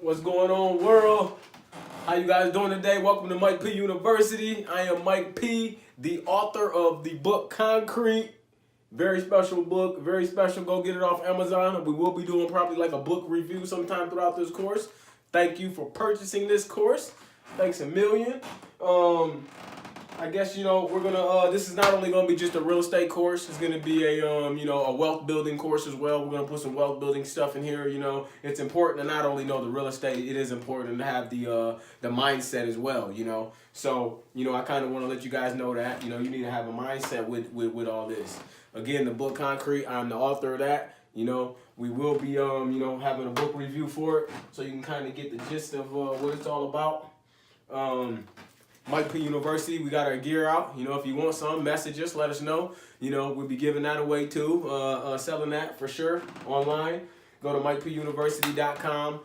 What's going on, world? How you guys doing today? Welcome to Mike P University. I am Mike P, the author of the book Concrete. Very special book, very special. Go get it off Amazon. We will be doing probably like a book review sometime throughout this course. Thank you for purchasing this course. Thanks a million. I guess we're gonna. This is not only gonna be just a real estate course. It's gonna be a a wealth building course as well. We're gonna put some wealth building stuff in here. It's important to not only know the real estate. It is important to have the mindset as well. So I kind of want to let you guys know that you need to have a mindset with all this. Again, the book Concrete. I'm the author of that. We will be having a book review for it, so you can kind of get the gist of what it's all about. Mike P University, we got our gear out. If you want some, message us, let us know. We'll be giving that away too, selling that for sure online. Go to MikePUniversity.com.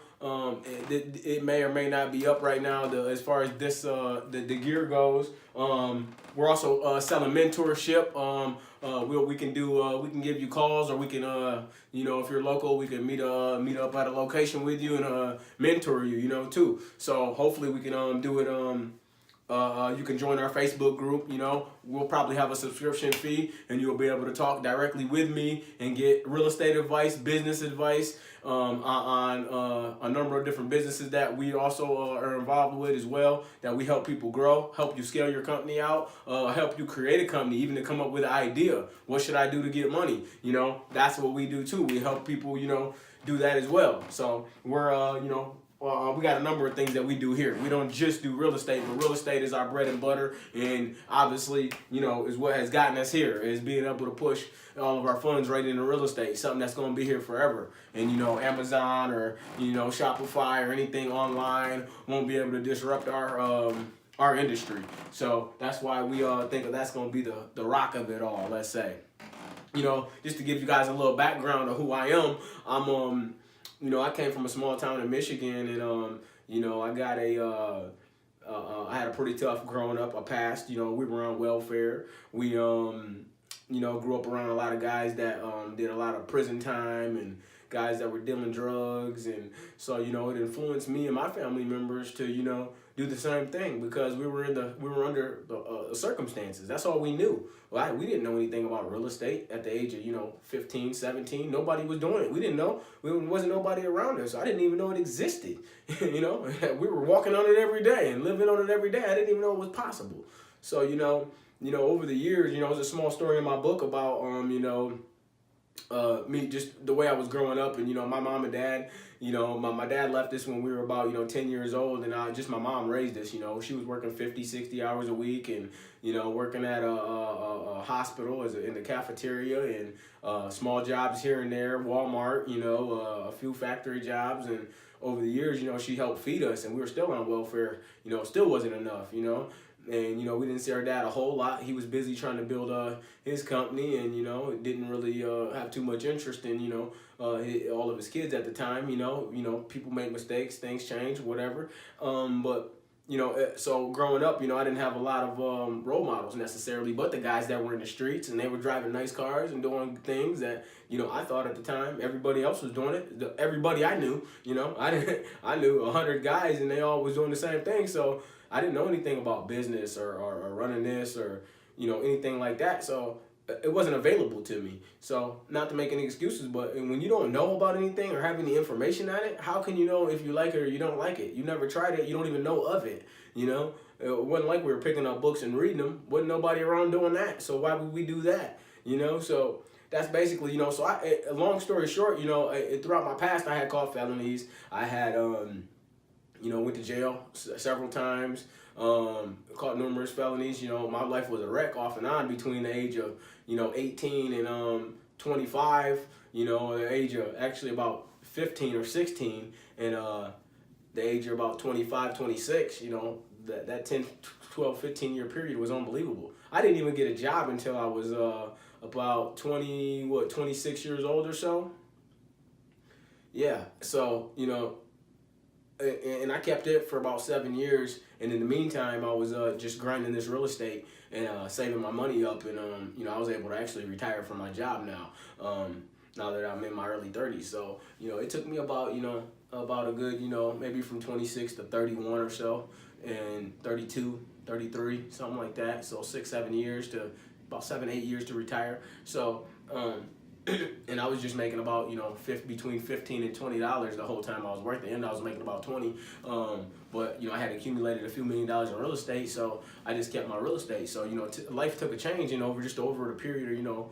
It may or may not be up right now. As far as this the gear goes, we're also selling mentorship. We can give you calls, or we can if you're local, we can meet up at a location with you and mentor you too. So hopefully we can do it. You can join our Facebook group. We'll probably have a subscription fee, and you'll be able to talk directly with me and get real estate advice, business advice on a number of different businesses that we also are involved with as well, that we help people grow, help you scale your company out, help you create a company, even to come up with an idea. What should I do to get money? That's what we do too. We help people, do that as well. So we're, we got a number of things that we do here. We don't just do real estate, but real estate is our bread and butter, and obviously, is what has gotten us here, is being able to push all of our funds right into real estate, something that's going to be here forever. And, Amazon or, Shopify or anything online won't be able to disrupt our industry. So that's why we think that's going to be the rock of it all, let's say. Just to give you guys a little background of who I am, I came from a small town in Michigan, and I got I had a pretty tough growing up. I passed. We were on welfare. We grew up around a lot of guys that did a lot of prison time, and guys that were dealing drugs, and so it influenced me and my family members to do the same thing, because we were under the circumstances. That's all we knew. We didn't know anything about real estate at the age of 15, 17. Nobody was doing it. We didn't know. Wasn't nobody around us. I didn't even know it existed. We were walking on it every day and living on it every day. I didn't even know it was possible. So over the years, there's a small story in my book about me, just the way I was growing up, and my mom and dad. My dad left us when we were about 10 years old, and my mom raised us. She was working 50, 60 hours a week, and working at a hospital in the cafeteria, and small jobs here and there, Walmart, a few factory jobs. And over the years, she helped feed us, and we were still on welfare. It still wasn't enough. And we didn't see our dad a whole lot. He was busy trying to build his company, and didn't really have too much interest in all of his kids at the time. People make mistakes, things change, whatever. But so growing up, I didn't have a lot of role models necessarily, but the guys that were in the streets, and they were driving nice cars and doing things that I thought at the time everybody else was doing it. Everybody I knew, I knew 100 guys, and they all was doing the same thing. So I didn't know anything about business or running this or anything like that. So it wasn't available to me. So not to make any excuses, but when you don't know about anything or have any information on it, how can you know if you like it or you don't like it? You never tried it. You don't even know of it. It wasn't like we were picking up books and reading them. Wasn't nobody around doing that. So why would we do that? So that's basically, so long story short, throughout my past, I had caught felonies. I had, went to jail several times, caught numerous felonies. My life was a wreck off and on between the age of, 18 and 25, the age of actually about 15 or 16, and the age of about 25, 26, that 10, 12, 15 year period was unbelievable. I didn't even get a job until I was about 26 years old or so. Yeah, so, and I kept it for about 7 years, and in the meantime, I was just grinding this real estate and saving my money up, and I was able to actually retire from my job now. Now that I'm in my early 30s, so it took me about about a good, maybe from 26 to 31 or so, and 32, 33, something like that. So 6, 7 years to about 7, 8 years to retire. So, and I was just making about, between $15 and $20 the whole time I was working, and I was making about 20. But I had accumulated a few $1,000,000 in real estate, so I just kept my real estate. So life took a change, over the period of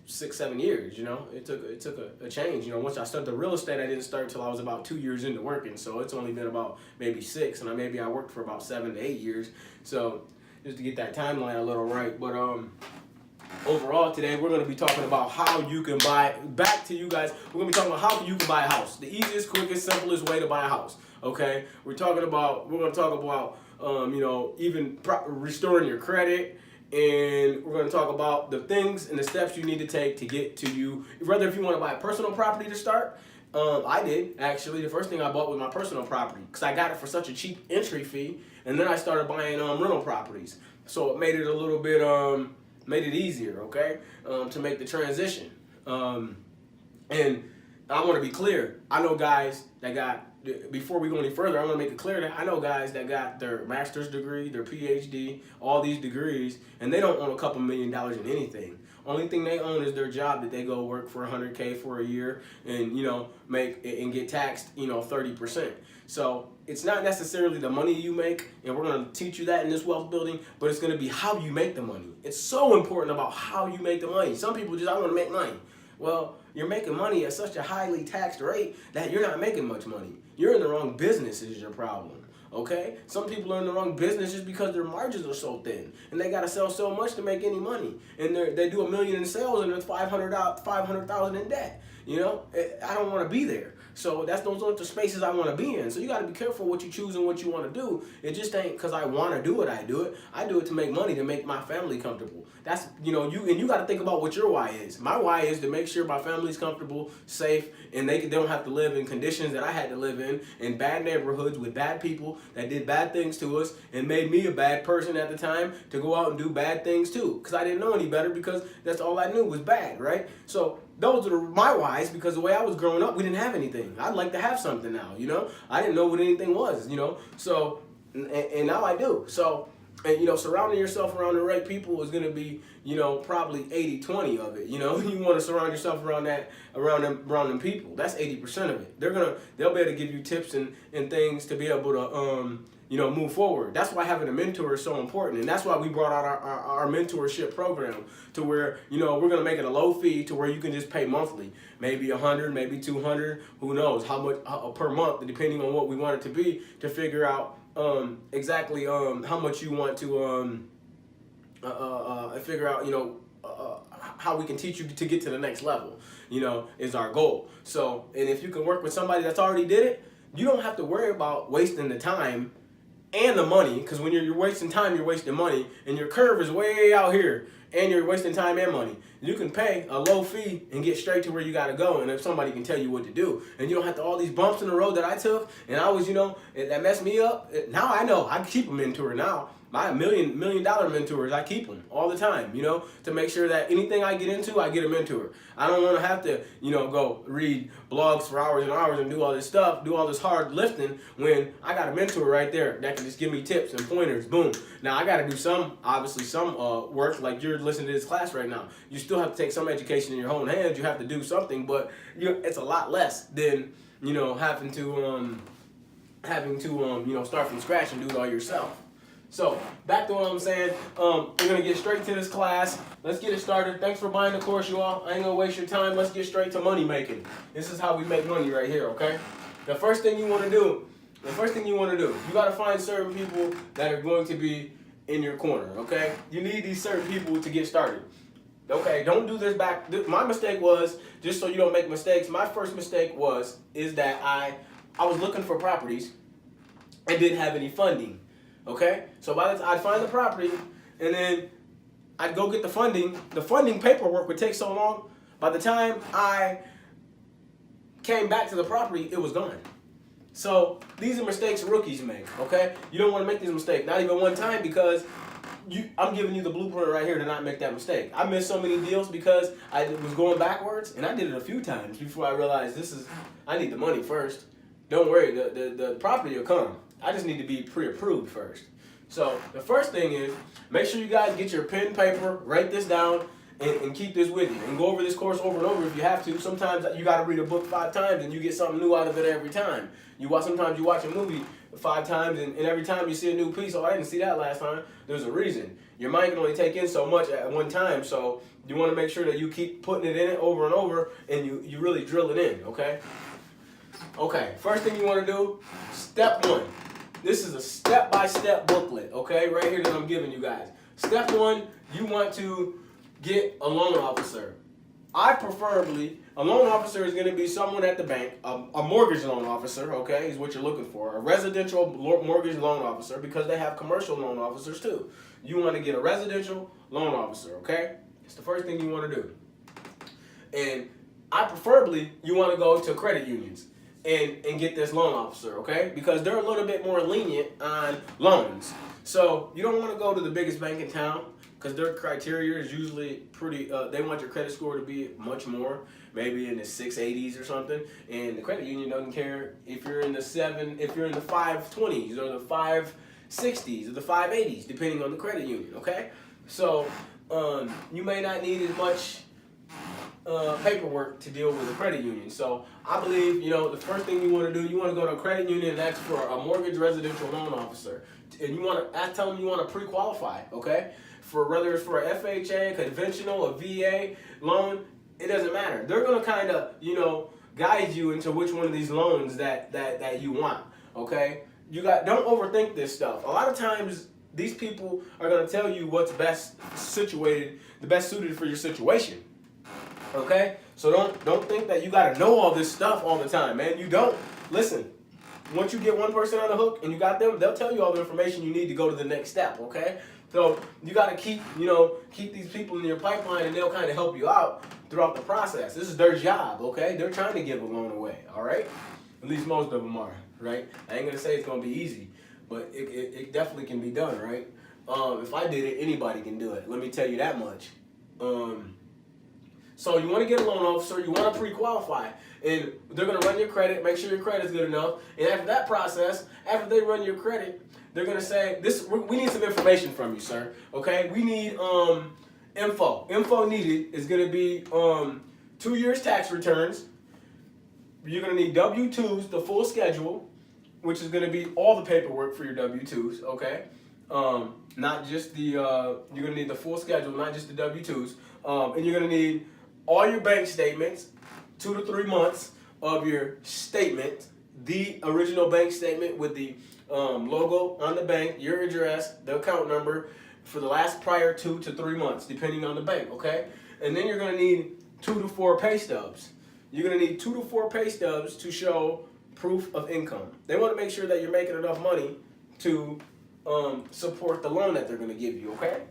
6, 7 years. It took a change. Once I started the real estate, I didn't start till I was about 2 years into working. So it's only been about maybe 6, and I worked for about 7 to 8 years. So just to get that timeline a little right, but overall, today we're going to be talking about how you can buy. Back to you guys, we're going to be talking about how you can buy a house. The easiest, quickest, simplest way to buy a house. Okay, we're going to talk about even restoring your credit, and we're going to talk about the things and the steps you need to take to get to you. Whether if you want to buy a personal property to start. I did, actually. The first thing I bought was my personal property because I got it for such a cheap entry fee, and then I started buying rental properties. So it made it a little bit made it easier, okay, to make the transition. And I want to be clear. I know guys that got, before we go any further, I want to make it clear that I know guys that got their master's degree, their PhD, all these degrees, and they don't own a couple $1 million in anything. Only thing they own is their job that they go work for $100K for a year and, make and get taxed, 30%. So it's not necessarily the money you make, and we're going to teach you that in this wealth building, but it's going to be how you make the money. It's so important about how you make the money. Some people just, I want to make money. Well, you're making money at such a highly taxed rate that you're not making much money. You're in the wrong business is your problem. Okay? Some people are in the wrong business just because their margins are so thin, and they got to sell so much to make any money. And they do $1 million in sales and it's $500,000 in debt. I don't want to be there. So those are the spaces I want to be in. So you got to be careful what you choose and what you want to do. It just ain't because I want to do it, I do it. I do it to make money, to make my family comfortable. That's, you got to think about what your why is. My why is to make sure my family's comfortable, safe, and they don't have to live in conditions that I had to live in bad neighborhoods with bad people that did bad things to us and made me a bad person at the time to go out and do bad things too. Because I didn't know any better, because that's all I knew was bad, right? So those are my whys, because the way I was growing up, we didn't have anything. I'd like to have something now, I didn't know what anything was, So, and now I do. So, and, surrounding yourself around the right people is going to be, probably 80-20 of it, You want to surround yourself around them people. That's 80% of it. They'll be able to give you tips and things to be able to, move forward. That's why having a mentor is so important. And that's why we brought out our mentorship program, to where, we're going to make it a low fee to where you can just pay monthly, maybe $100, maybe $200, who knows how much per month, depending on what we want it to be, to figure out exactly how much you want to figure out, how we can teach you to get to the next level, is our goal. So, and if you can work with somebody that's already did it, you don't have to worry about wasting the time and the money, because when you're wasting time, you're wasting money, and your curve is way out here, and you're wasting time and money. You can pay a low fee and get straight to where you got to go, and if somebody can tell you what to do, and you don't have to all these bumps in the road that I took, and I was, that messed me up. Now I know I can keep a mentor now. My $1 million mentors, I keep them all the time, to make sure that anything I get into, I get a mentor. I don't want to have to, go read blogs for hours and hours and do all this stuff, do all this hard lifting, when I got a mentor right there that can just give me tips and pointers. Boom. Now I got to do some work, like you're listening to this class right now. You still have to take some education in your own hands. You have to do something, but it's a lot less than, having to start from scratch and do it all yourself. So, back to what I'm saying, we're going to get straight to this class. Let's get it started. Thanks for buying the course, you all. I ain't going to waste your time. Let's get straight to money making. This is how we make money right here, okay? The first thing you want to do, you got to find certain people that are going to be in your corner, okay? You need these certain people to get started. Okay, don't do this back. My mistake was, just so you don't make mistakes, my first mistake is that I was looking for properties and didn't have any funding. Okay, so by the time I'd find the property, and then I'd go get the funding. The funding paperwork would take so long. By the time I came back to the property, it was gone. So these are mistakes rookies make. Okay, you don't want to make these mistakes, not even one time, because I'm giving you the blueprint right here to not make that mistake. I missed so many deals because I was going backwards, and I did it a few times before I realized I need the money first. don't worry, the property will come. I just need to be pre-approved first. So the first thing is, make sure you guys get your pen, paper, write this down, and keep this with you. And go over this course over and over if you have to. Sometimes you got to read a book 5 times and you get something new out of it every time. Sometimes you watch a movie 5 times and every time you see a new piece, oh, I didn't see that last time. There's a reason. Your mind can only take in so much at one time, so you want to make sure that you keep putting it in it over and over and you really drill it in, okay? Okay, first thing you want to do, step 1. This is a step-by-step booklet, okay, right here that I'm giving you guys. Step 1, you want to get a loan officer. A loan officer is going to be someone at the bank, a mortgage loan officer, okay, is what you're looking for. A residential mortgage loan officer, because they have commercial loan officers too. You want to get a residential loan officer, okay? It's the first thing you want to do. And you want to go to credit unions and get this loan officer, okay? Because they're a little bit more lenient on loans. So you don't want to go to the biggest bank in town, because their criteria is usually pretty, they want your credit score to be much more, maybe in the 680s or something. And the credit union doesn't care if you're in the 520s or the 560s or the 580s, depending on the credit union, okay? So you may not need as much paperwork to deal with a credit union. So I believe, the first thing you want to do, you want to go to a credit union and ask for a mortgage residential loan officer. And you want to tell them you want to pre-qualify, okay? For whether it's for a FHA, conventional, a VA loan, it doesn't matter. They're going to kind of, guide you into which one of these loans that you want, okay? Don't overthink this stuff. A lot of times these people are going to tell you what's best suited for your situation. Okay? So don't think that you got to know all this stuff all the time, man. You don't. Listen. Once you get one person on the hook and you got them, they'll tell you all the information you need to go to the next step, okay? So you got to keep these people in your pipeline, and they'll kind of help you out throughout the process. This is their job, okay? They're trying to give a loan away, all right? At least most of them are, right? I ain't going to say it's going to be easy, but it definitely can be done, right? If I did it, anybody can do it. Let me tell you that much. So you want to get a loan officer, you want to pre-qualify, and they're going to run your credit, make sure your credit's good enough, and after that process, after they run your credit, they're going to say, we need some information from you, sir, okay? We need info. Info needed is going to be 2 years tax returns. You're going to need W-2s, the full schedule, which is going to be all the paperwork for your W-2s, okay? Not just you're going to need the full schedule, not just the W-2s, and you're going to need all your bank statements, 2 to 3 months of your statement, the original bank statement with the logo on the bank, your address, the account number for the last prior 2 to 3 months, depending on the bank, okay? And then you're going to need 2 to 4 pay stubs. You're going to need 2 to 4 pay stubs to show proof of income. They want to make sure that you're making enough money to support the loan that they're going to give you, okay?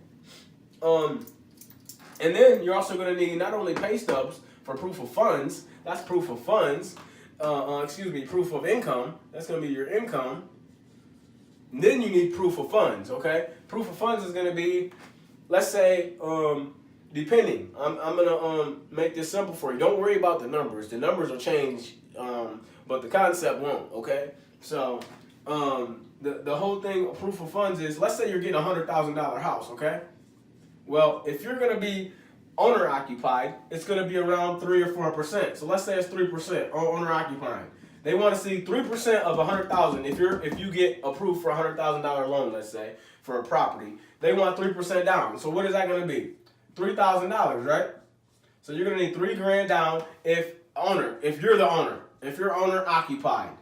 And then you're also going to need not only pay stubs for proof of funds, that's proof of funds, proof of income, that's going to be your income. And then you need proof of funds, okay? Proof of funds is going to be, let's say, depending. I'm going to make this simple for you. Don't worry about the numbers. The numbers will change, but the concept won't, okay? So the whole thing, proof of funds is, let's say you're getting a $100,000 house, okay? Well, if you're going to be owner-occupied, it's going to be around 3 or 4%. So let's say it's 3% owner-occupied. They want to see 3% of $100,000. If you get approved for a $100,000 loan, let's say, for a property, they want 3% down. So what is that going to be? $3,000, right? So you're going to need $3,000 down if you're the owner, if you're owner-occupied.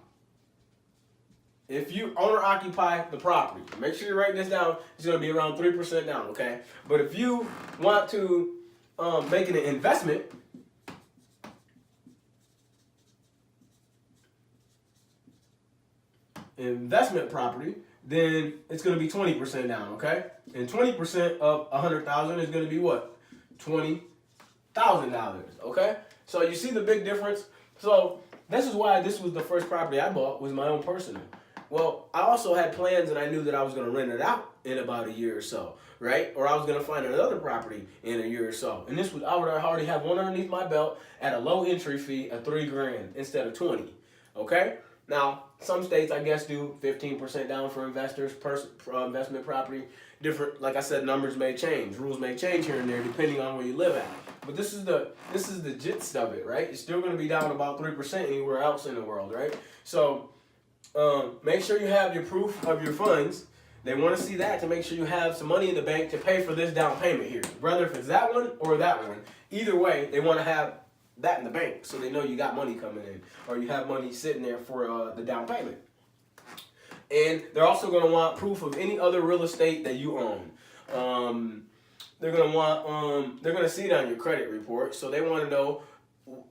If you owner-occupy the property, make sure you write this down. It's going to be around 3% down, okay? But if you want to make an investment, property, then it's going to be 20% down, okay? And 20% of $100,000 is going to be what? $20,000, okay? So you see the big difference? So this is why this was the first property I bought, was my own personal. Well, I also had plans, and I knew that I was going to rent it out in about a year or so, right? Or I was going to find another property in a year or so. And I would already have one underneath my belt at a low entry fee of $3,000 instead of $20,000, okay? Now, some states, I guess, do 15% down for investors per investment property. Different, like I said, numbers may change, rules may change here and there depending on where you live at. But this is the gist of it, right? It's still going to be down about 3% anywhere else in the world, right? So make sure you have your proof of your funds. They want to see that to make sure you have some money in the bank to pay for this down payment here. Whether if it's that one or that one, either way, they want to have that in the bank so they know you got money coming in or you have money sitting there for the down payment. And they're also going to want proof of any other real estate that you own. They're going to see it on your credit report, so they want to know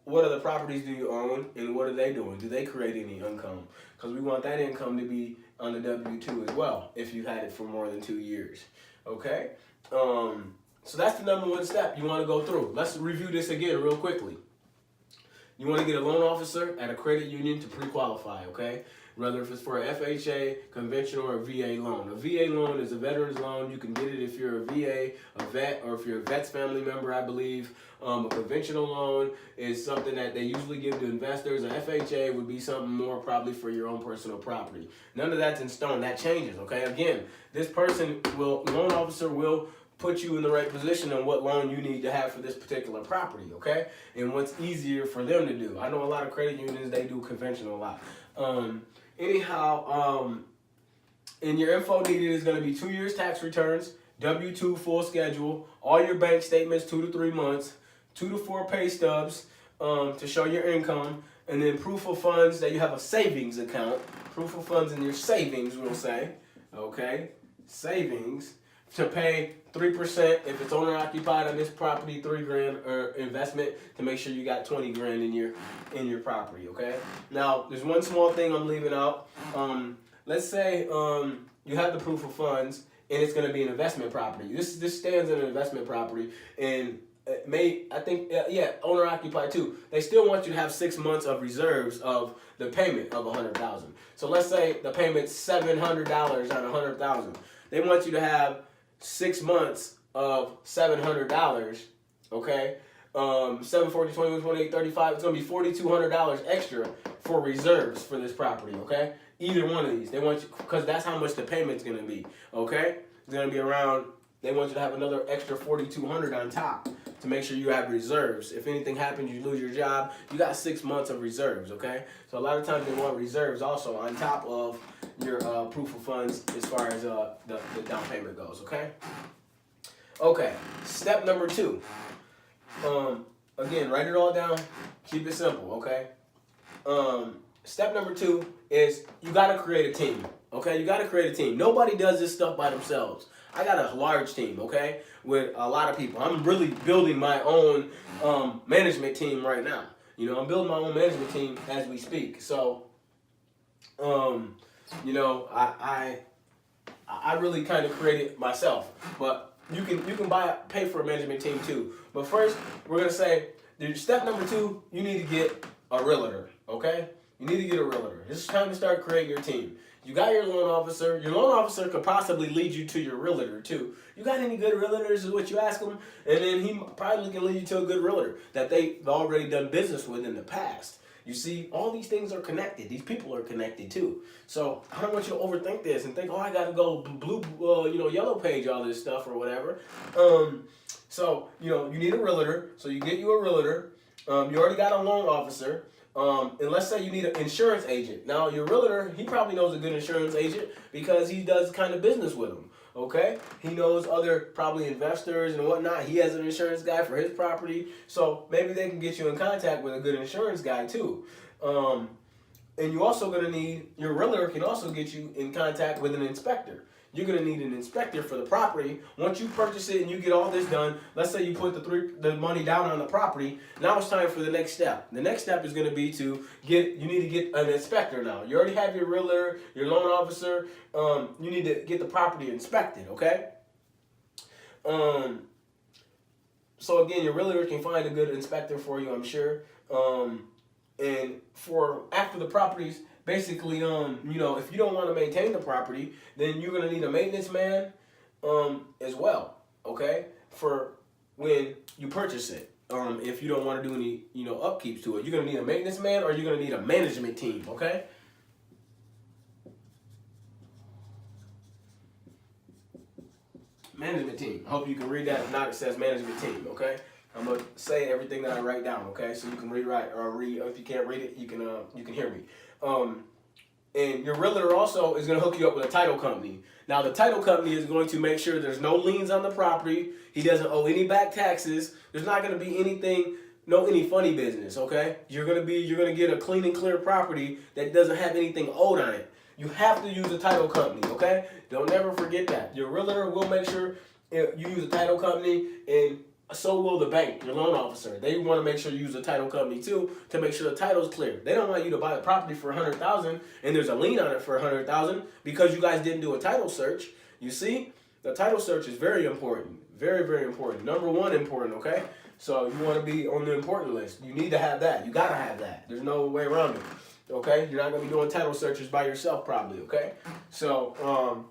what other properties do you own and what are they doing? Do they create any income? Because we want that income to be on the W-2 as well if you had it for more than 2 years. Okay? So that's the number one step you want to go through. Let's review this again real quickly. You want to get a loan officer at a credit union to pre-qualify, okay? Whether if it's for a FHA, conventional, or VA loan. A VA loan is a veteran's loan. You can get it if you're a VA, a vet, or if you're a vet's family member, I believe. A conventional loan is something that they usually give to investors. An FHA would be something more probably for your own personal property. None of that's in stone. That changes, okay? Again, this loan officer will put you in the right position on what loan you need to have for this particular property, okay? And what's easier for them to do. I know a lot of credit unions, they do conventional a lot. In your info needed is going to be 2 years tax returns, W-2 full schedule, all your bank statements 2 to 3 months, 2 to 4 pay stubs to show your income, and then proof of funds that you have a savings account. Proof of funds in your savings, we'll say, okay? Savings to pay 3% if it's owner occupied on this property, $3,000 or investment to make sure you got 20 grand in your property, okay? Now, there's one small thing I'm leaving out. Let's say you have the proof of funds and it's going to be an investment property. This stands in an investment property and owner occupied too. They still want you to have 6 months of reserves of the payment of $100,000. So let's say the payment's $700 on $100,000. They want you to have 6 months of $700, okay? 7, 40, 21, 28, 35. It's going to be $4,200 extra for reserves for this property, okay? Either one of these. They want you, because that's how much the payment's going to be, okay? It's going to be around, they want you to have another extra $4,200 on top to make sure you have reserves. If anything happens, you lose your job, you got 6 months of reserves, okay? So a lot of times they want reserves also on top of your proof of funds as far as the down payment goes, okay? Okay, step number 2. Again, write it all down, keep it simple, okay? Step number 2 is you gotta create a team, okay? You gotta create a team. Nobody does this stuff by themselves. I got a large team, okay, with a lot of people. I'm really building my own management team right now. You know, I'm building my own management team as we speak. So, you know, I really kind of created myself, but you can pay for a management team too. But first, we're gonna say step number 2, you need to get a realtor. Okay, you need to get a realtor. It's time to start creating your team. You got your loan officer. Your loan officer could possibly lead you to your realtor too. You got any good realtors is what you ask him, and then he probably can lead you to a good realtor that they've already done business with in the past. You see, all these things are connected. These people are connected too. So I don't want you to overthink this and think, oh, I got to go yellow page all this stuff or whatever. So, you know, you need a realtor. So you get you a realtor. You already got a loan officer. And let's say you need an insurance agent. Now, your realtor, he probably knows a good insurance agent because he does kind of business with them. Okay? He knows other probably investors and whatnot. He has an insurance guy for his property. So maybe they can get you in contact with a good insurance guy too. And you're also going to need, your realtor can also get you in contact with an inspector. You're going to need an inspector for the property. Once you purchase it and you get all this done, let's say you put the money down on the property, now it's time for the next step. The next step is going to be you need to get an inspector now. You already have your realtor, your loan officer. You need to get the property inspected, okay? So again, your realtor can find a good inspector for you, I'm sure. And for after the properties, basically, you know, if you don't want to maintain the property, then you're going to need a maintenance man as well, okay, for when you purchase it. If you don't want to do any, you know, upkeeps to it, you're going to need a maintenance man or you're going to need a management team, okay? management team. I hope you can read that. If not, it says management team, okay? I'm gonna say everything that I write down, okay? So you can rewrite or read. If you can't read it, you can hear me. And your realtor also is gonna hook you up with a title company. Now the title company is going to make sure there's no liens on the property. He doesn't owe any back taxes. There's not gonna be anything, any funny business, okay? You're gonna get a clean and clear property that doesn't have anything owed on it. You have to use a title company, okay? Don't never forget that. Your realtor will make sure you use a title company, and so will the bank, your loan officer. They want to make sure you use a title company too to make sure the title's clear. They don't want you to buy a property for $100,000 and there's a lien on it for $100,000 because you guys didn't do a title search. You see, the title search is very important, very, very important. Number one important, okay? So you want to be on the important list. You need to have that. You gotta have that. There's no way around it. Okay, you're not gonna be doing title searches by yourself, probably. Okay, so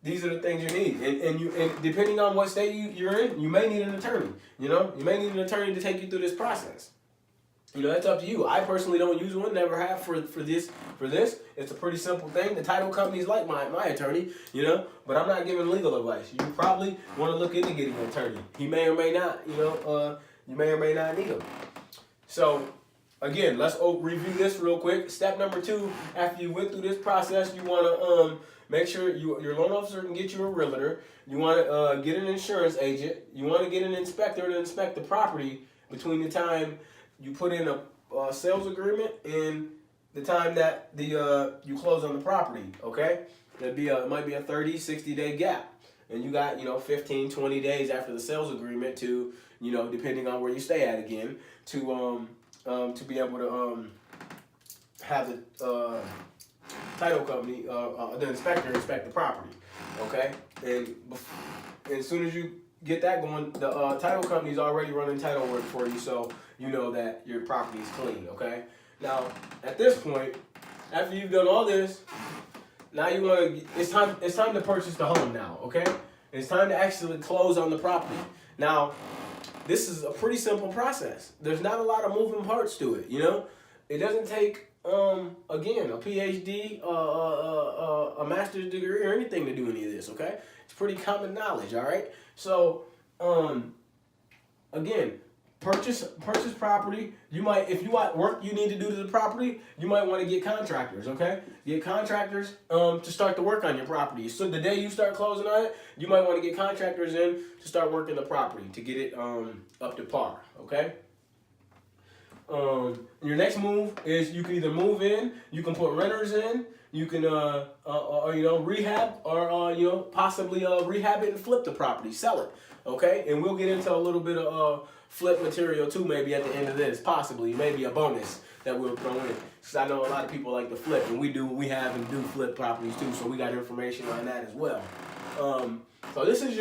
these are the things you need, and depending on what state you're in, you may need an attorney. You may need an attorney to take you through this process. That's up to you. I personally don't use one, never have for this. It's a pretty simple thing. The title company's like my attorney, but I'm not giving legal advice. You probably want to look into getting an attorney. He may or may not, you may or may not need him. So again, let's review this real quick. Step number 2, after you went through this process, you want to make sure your loan officer can get you a realtor. You want to get an insurance agent. You want to get an inspector to inspect the property between the time you put in a sales agreement and the time that you close on the property, okay? It might be a 30, 60-day gap. And you got, 15, 20 days after the sales agreement to, depending on where you stay at again, to be able to have the title company, the inspector inspect the property, okay? And as soon as you get that going, the title company's already running title work for you, so you know that your property is clean, okay? Now, at this point, after you've done all this, now you want to, it's time to purchase the home now, okay? It's time to actually close on the property. Now, this is a pretty simple process. There's not a lot of moving parts to it, It doesn't take, again, a PhD, a master's degree or anything to do any of this, okay? It's pretty common knowledge, all right? So, again, purchase property. You might, if you want work you need to do to the property, you might want to get contractors, okay? Get contractors to start the work on your property. So the day you start closing on it, you might want to get contractors in to start working the property to get it up to par, okay? Your next move is you can either move in, you can put renters in, you can rehab or possibly rehab it and flip the property, sell it, okay? And we'll get into a little bit of flip material too, maybe at the end of this, possibly, maybe a bonus that we'll throw in. Because I know a lot of people like to flip, and we have and do flip properties too, so we got information on that as well. So this is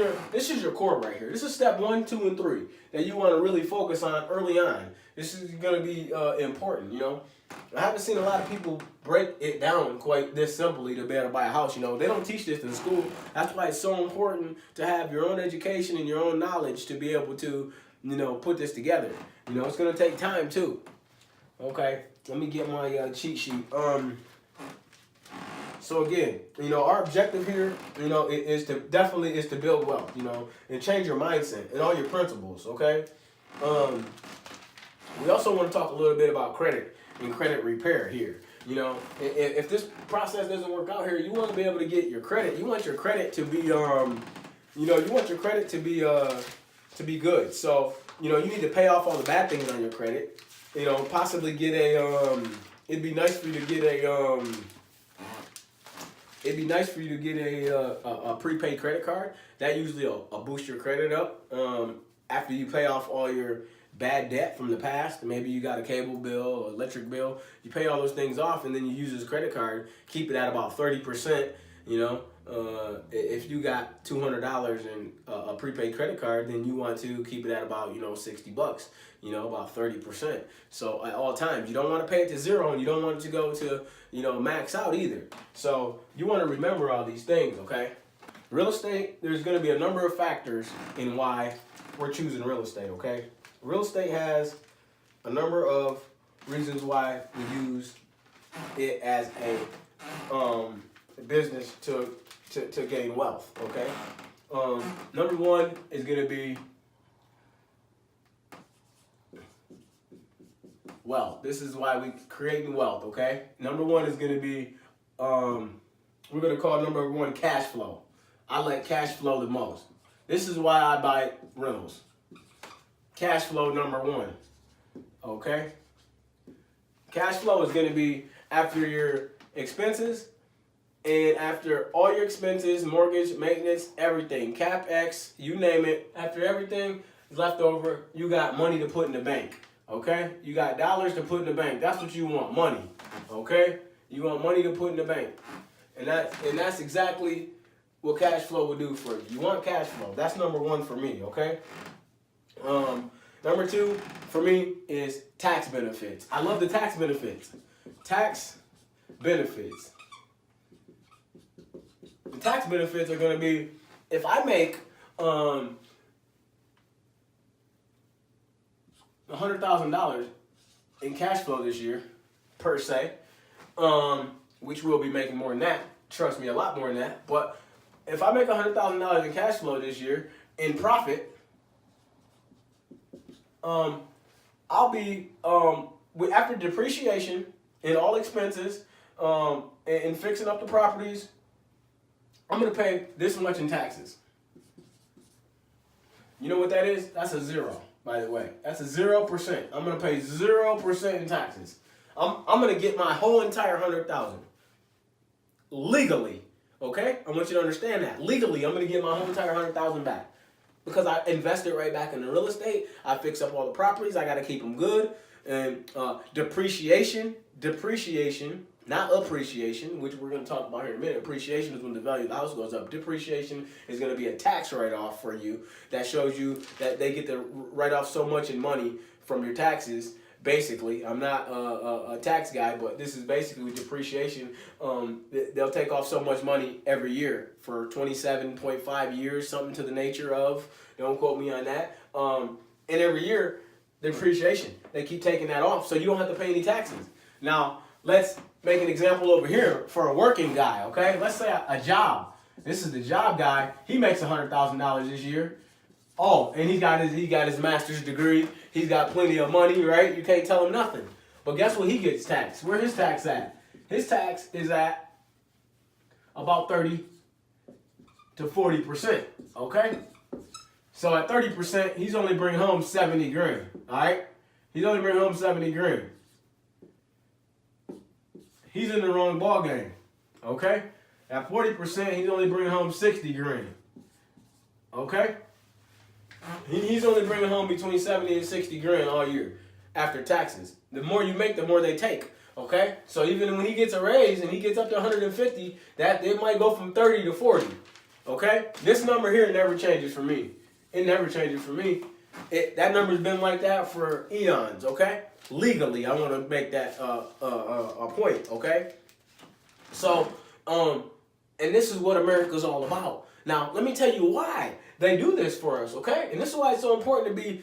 your core right here. This is step 1, 2, and 3 that you want to really focus on early on. This is going to be important, I haven't seen a lot of people break it down quite this simply to be able to buy a house, They don't teach this in school. That's why it's so important to have your own education and your own knowledge to be able to, put this together. It's going to take time too. Okay, let me get my cheat sheet. So again, our objective here, is to build wealth, and change your mindset and all your principles, okay? We also want to talk a little bit about credit and credit repair here. If this process doesn't work out here, you want to be able to get your credit. You want your credit to be, you want your credit to be good. So, you need to pay off all the bad things on your credit. Possibly get it'd be nice for you to get a prepaid credit card. That usually will boost your credit up after you pay off all your bad debt from the past. Maybe you got a cable bill or electric bill. You pay all those things off, and then you use this credit card. Keep it at about 30%. If you got $200 in a prepaid credit card, then you want to keep it at about $60. About 30%. So at all times, you don't want to pay it to zero, and you don't want it to go to max out either. So you want to remember all these things, okay? Real estate, there's going to be a number of factors in why we're choosing real estate, okay? Real estate has a number of reasons why we use it as a business to gain wealth, okay? Number one is going to be wealth. This is why we creating wealth, okay? Number one is going to be, we're going to call number one cash flow. I like cash flow the most. This is why I buy rentals. Cash flow number one, okay? Cash flow is going to be after your expenses and after all your expenses, mortgage, maintenance, everything, CapEx, you name it, after everything is left over, you got money to put in the bank, okay? You got dollars to put in the bank. That's what you want, money, okay? You want money to put in the bank. And that's exactly what cash flow will do for you. You want cash flow. That's number one for me, okay? Number two for me is tax benefits. I love the tax benefits. Tax benefits. The tax benefits are going to be, if I make $100,000 in cash flow this year, per se, which we'll be making more than that. Trust me, a lot more than that. But if I make $100,000 in cash flow this year in profit, I'll be after depreciation and all expenses and fixing up the properties, I'm gonna pay this much in taxes. You know what that is? That's a zero, by the way. That's a 0%. I'm gonna pay 0% in taxes. I'm gonna get my whole entire $100,000 legally. Okay, I want you to understand that legally, I'm gonna get my whole entire $100,000 back because I invested right back in the real estate. I fix up all the properties. I gotta keep them good. And depreciation, not appreciation, which we're going to talk about here in a minute. Appreciation is when the value of the house goes up. Depreciation is going to be a tax write-off for you that shows you that they get to write off so much in money from your taxes. Basically, I'm not a tax guy, but this is basically with depreciation. They'll take off so much money every year for 27.5 years, something to the nature of. Don't quote me on that. And every year, depreciation. They keep taking that off, so you don't have to pay any taxes. Now, let's make an example over here for a working guy, okay? Let's say a job. This is the job guy. He makes $100,000 this year. Oh, and he got his master's degree. He's got plenty of money, right? You can't tell him nothing. But guess what? He gets taxed. Where his tax at? His tax is at about 30 to 40%, okay? So at 30%, he's only bringing home 70 grand, all right? He's only bringing home 70 grand. He's in the wrong ball game, okay? At 40%, he's only bringing home 60 grand, okay? He's only bringing home between 70 and 60 grand all year after taxes. The more you make, the more they take, okay? So even when he gets a raise and he gets up to 150, that it might go from 30 to 40, okay? This number here never changes for me. It never changes for me. That number's been like that for eons, okay? Legally, I want to make that a point, okay? So, and this is what America's all about. Now, let me tell you why they do this for us, okay? And this is why it's so important to be,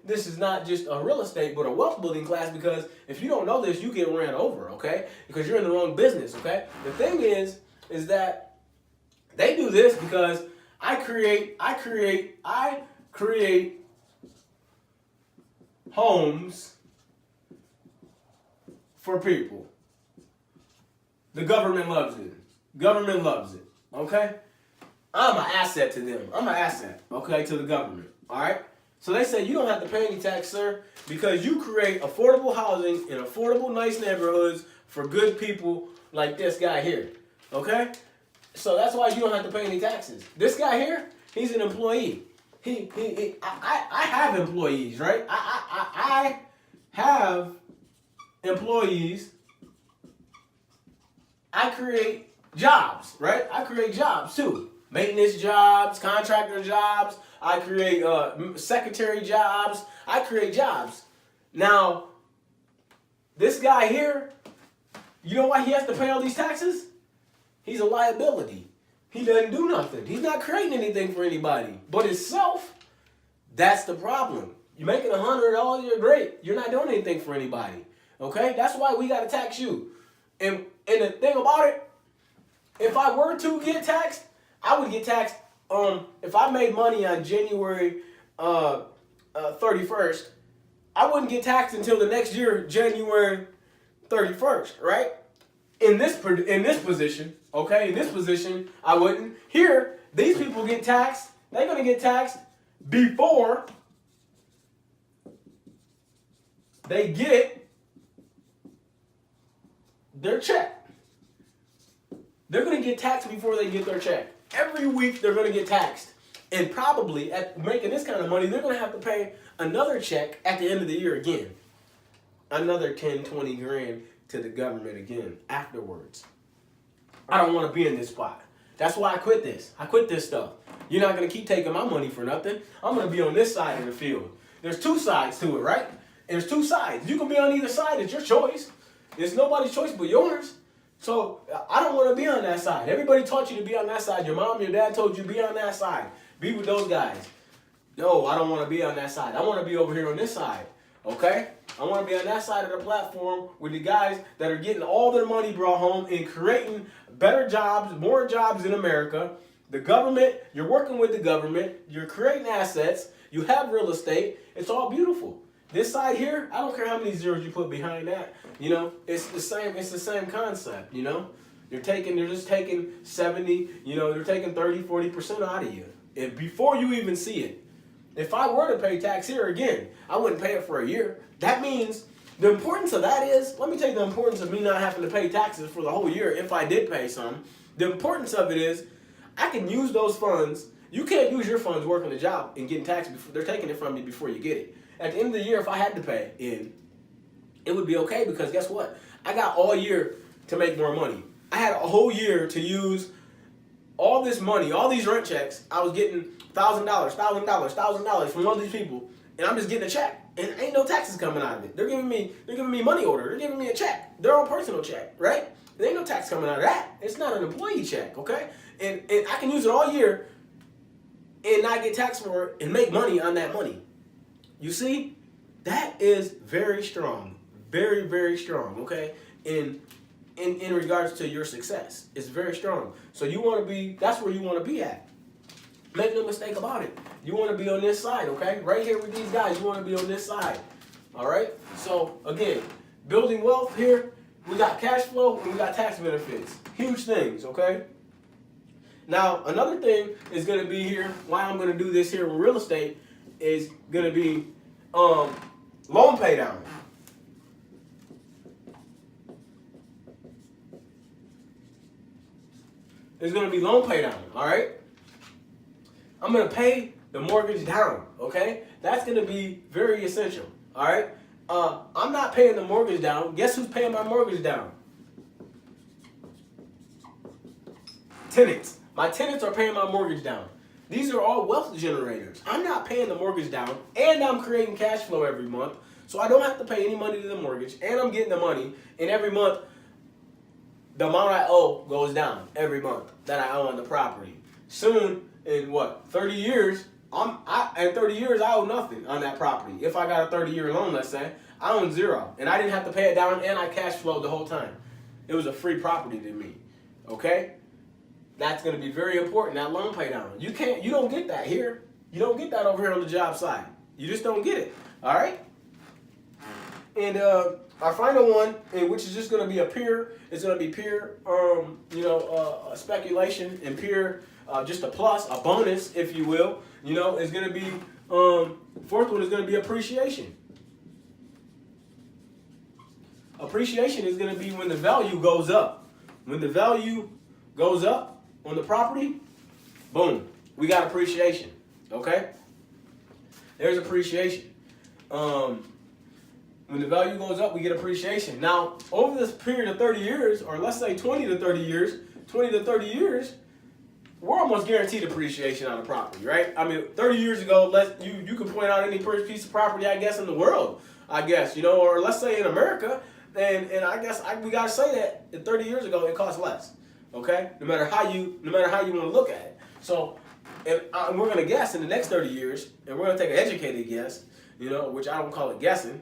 this is not just a real estate, but a wealth building class, because if you don't know this, you get ran over, okay? Because you're in the wrong business, okay? The thing is that they do this because I create homes for people. The government loves it. Government loves it, okay? I'm an asset to them. I'm an asset, okay, to the government, all right? So they say you don't have to pay any tax, sir, because you create affordable housing in affordable, nice neighborhoods for good people like this guy here, okay? So that's why you don't have to pay any taxes. This guy here, he's an employee. I have employees, right? I have employees. I create jobs, right? I create jobs too. Maintenance jobs, contractor jobs. I create secretary jobs. I create jobs. Now, this guy here, you know why he has to pay all these taxes? He's a liability. He doesn't do nothing. He's not creating anything for anybody but himself. That's the problem. You're making $100 all year, great. You're not doing anything for anybody. Okay? That's why we got to tax you. And the thing about it, if I were to get taxed, I would get taxed if I made money on January 31st, I wouldn't get taxed until the next year, January 31st, right? In this position, okay, in this position, I wouldn't. Here, these people get taxed. They're gonna get taxed before they get their check. They're gonna get taxed before they get their check. Every week they're gonna get taxed. And probably at making this kind of money, they're gonna have to pay another check at the end of the year again. Another 10, 20 grand to the government again afterwards. I don't want to be in this spot. That's why I quit this. I quit this stuff. You're not going to keep taking my money for nothing. I'm going to be on this side of the field. There's two sides to it, right? There's two sides. You can be on either side. It's your choice. It's nobody's choice but yours. So I don't want to be on that side. Everybody taught you to be on that side. Your mom, your dad told you to be on that side. Be with those guys. No, I don't want to be on that side. I want to be over here on this side. Okay? I want to be on that side of the platform with the guys that are getting all their money brought home and creating better jobs, more jobs in America. The government, you're working with the government, you're creating assets, you have real estate, it's all beautiful. This side here, I don't care how many zeros you put behind that, you know, it's the same concept, you know. They're just taking 70, you know, they're taking 30, 40% out of you. And before you even see it. If I were to pay tax here again, I wouldn't pay it for a year. That means the importance of that is, let me tell you the importance of me not having to pay taxes for the whole year if I did pay some. The importance of it is I can use those funds. You can't use your funds working a job and getting taxed before they're taking it from you before you get it. At the end of the year, if I had to pay in, it would be okay because guess what? I got all year to make more money. I had a whole year to use all this money, all these rent checks. I was getting $1,000 from all these people, and I'm just getting a check, and ain't no taxes coming out of it. They're giving me money order. They're giving me a check, their own personal check, right? There ain't no tax coming out of that. It's not an employee check, okay? And I can use it all year and not get taxed for it and make money on that money. You see, that is very strong, very, very strong, okay? In regards to your success, it's very strong. So you want to be, that's where you want to be at. Make no mistake about it. You want to be on this side, okay? Right here with these guys, you want to be on this side. All right? So, again, building wealth here, we got cash flow and we got tax benefits. Huge things, okay? Now, another thing is going to be here, why I'm going to do this here with real estate, is going to be loan pay down. There's going to be loan pay down, all right? I'm going to pay the mortgage down, okay? That's going to be very essential, all right? I'm not paying the mortgage down. Guess who's paying my mortgage down? Tenants. My tenants are paying my mortgage down. These are all wealth generators. I'm not paying the mortgage down, and I'm creating cash flow every month, so I don't have to pay any money to the mortgage, and I'm getting the money, and every month, the amount I owe goes down every month that I owe on the property. Soon, in what, 30 years, in 30 years, I owe nothing on that property. If I got a 30-year loan, let's say, I own zero. And I didn't have to pay it down, and I cash flowed the whole time. It was a free property to me, okay? That's going to be very important, that loan pay down. You don't get that here. You don't get that over here on the job site. You just don't get it, all right? And our final one, which is just going to be a pure, it's going to be pure, speculation and pure, just a plus, a bonus, if you will. You know, it's going to be, fourth one is going to be appreciation. Appreciation is going to be when the value goes up. When the value goes up on the property, boom, we got appreciation, okay? There's appreciation. When the value goes up, we get appreciation. Now, over this period of 30 years, or let's say 20 to 30 years, we're almost guaranteed appreciation on a property, right? I mean, 30 years ago, you can point out any piece of property, I guess, in the world, I guess, you know, or let's say in America, and I guess we gotta say that 30 years ago it cost less, okay? No matter how you want to look at it. So, and we're gonna guess in the next 30 years, and we're gonna take an educated guess, you know, which I don't call it guessing.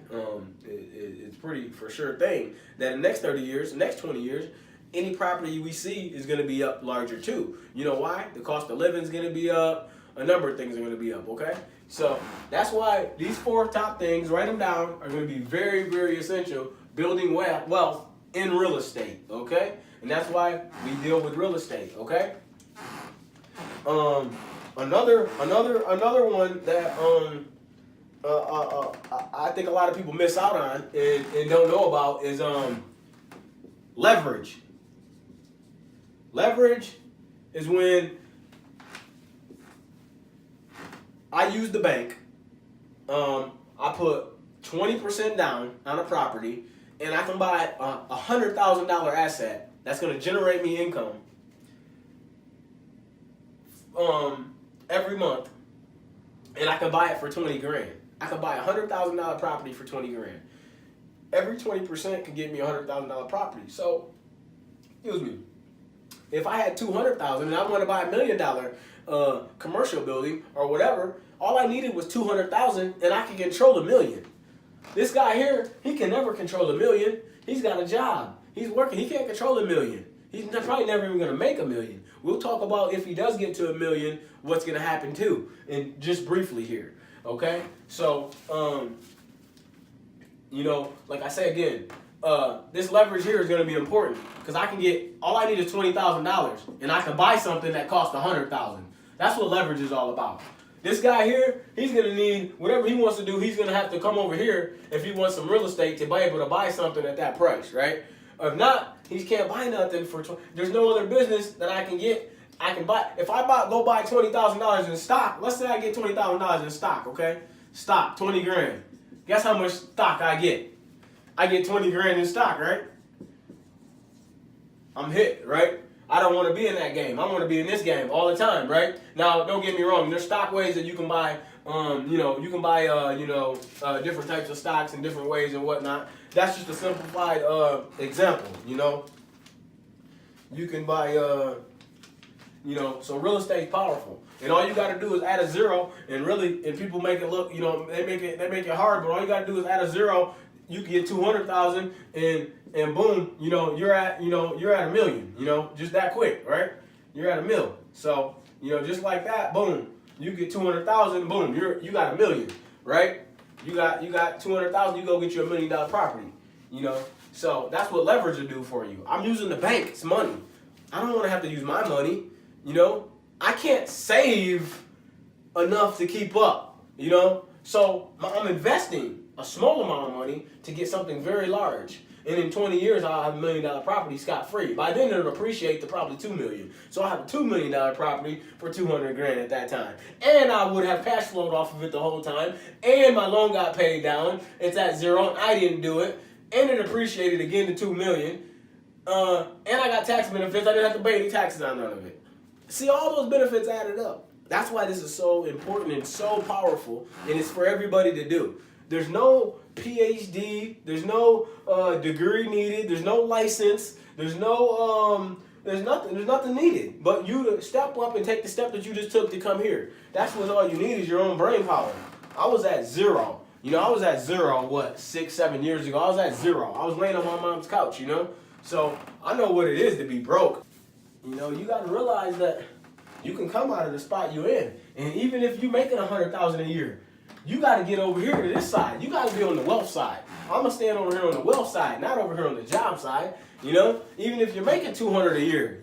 It's pretty for sure thing that in the next 30 years, the next 20 years, any property we see is going to be up larger too. You know why? The cost of living is going to be up. A number of things are going to be up, okay? So that's why these 4 top things, write them down, are going to be very, very essential building wealth in real estate, okay? And that's why we deal with real estate, okay? Another one that I think a lot of people miss out on and don't know about is leverage. Leverage is when I use the bank. I put 20% down on a property, and I can buy a $100,000 asset that's going to generate me income every month, and I can buy it for 20 grand. I can buy a $100,000 property for 20 grand. Every 20% can give me a $100,000 property. So, excuse me, if I had 200,000 and I want to buy $1 million commercial building or whatever, all I needed was 200,000 and I can control $1 million. This guy here, he can never control $1 million. He's got a job. He's working. He can't control $1 million. He's probably never even going to make $1 million. We'll talk about if he does get to $1 million, what's going to happen too, and just briefly here. Okay, so you know, like I say again, this leverage here is going to be important because I can get all I need is $20,000 and I can buy something that costs $100,000. That's what leverage is all about. This guy here, he's going to need whatever he wants to do. He's going to have to come over here if he wants some real estate to be able to buy something at that price, right? If not, he can't buy nothing for. There's no other business that I can get. I can buy. If I go buy $20,000 in stock. Let's say I get $20,000 in stock. Okay, stock 20 grand. Guess how much stock I get? I get 20 grand in stock, right? I'm hit, right? I don't want to be in that game. I want to be in this game all the time, right? Now, don't get me wrong. There's stock ways that you can buy. You can buy different types of stocks in different ways and whatnot. That's just a simplified example. You know, you can buy. So real estate is powerful, and all you got to do is add a zero. And people make it look, they make it hard. But all you got to do is add a zero. You can get 200,000, and boom, you're at $1 million. Just that quick, right? You're at $1 million. So just like that, boom, you get 200,000. Boom, you got $1 million, right? You got 200,000. You go get you $1 million property. So that's what leverage will do for you. I'm using the bank's money. I don't want to have to use my money. I can't save enough to keep up, So I'm investing a small amount of money to get something very large. And in 20 years, I'll have $1 million property scot-free. By then, it'll appreciate to probably $2 million. So I'll have a $2 million property for 200 grand at that time. And I would have cash flowed off of it the whole time. And my loan got paid down. It's at zero, and I didn't do it. And it appreciated again to $2 million. And I got tax benefits. I didn't have to pay any taxes on none of it. See, all those benefits added up. That's why this is so important and so powerful, and it's for everybody to do. There's no PhD, there's no degree needed, there's no license, there's nothing needed. But you to step up and take the step that you just took to come here. That's what all you need is your own brain power. I was at zero. I was at zero, 6, 7 years ago. I was at zero. I was laying on my mom's couch, So I know what it is to be broke. You got to realize that you can come out of the spot you're in. And even if you're making $100,000 a year, you got to get over here to this side. You got to be on the wealth side. I'm going to stand over here on the wealth side, not over here on the job side. Even if you're making $200 a year,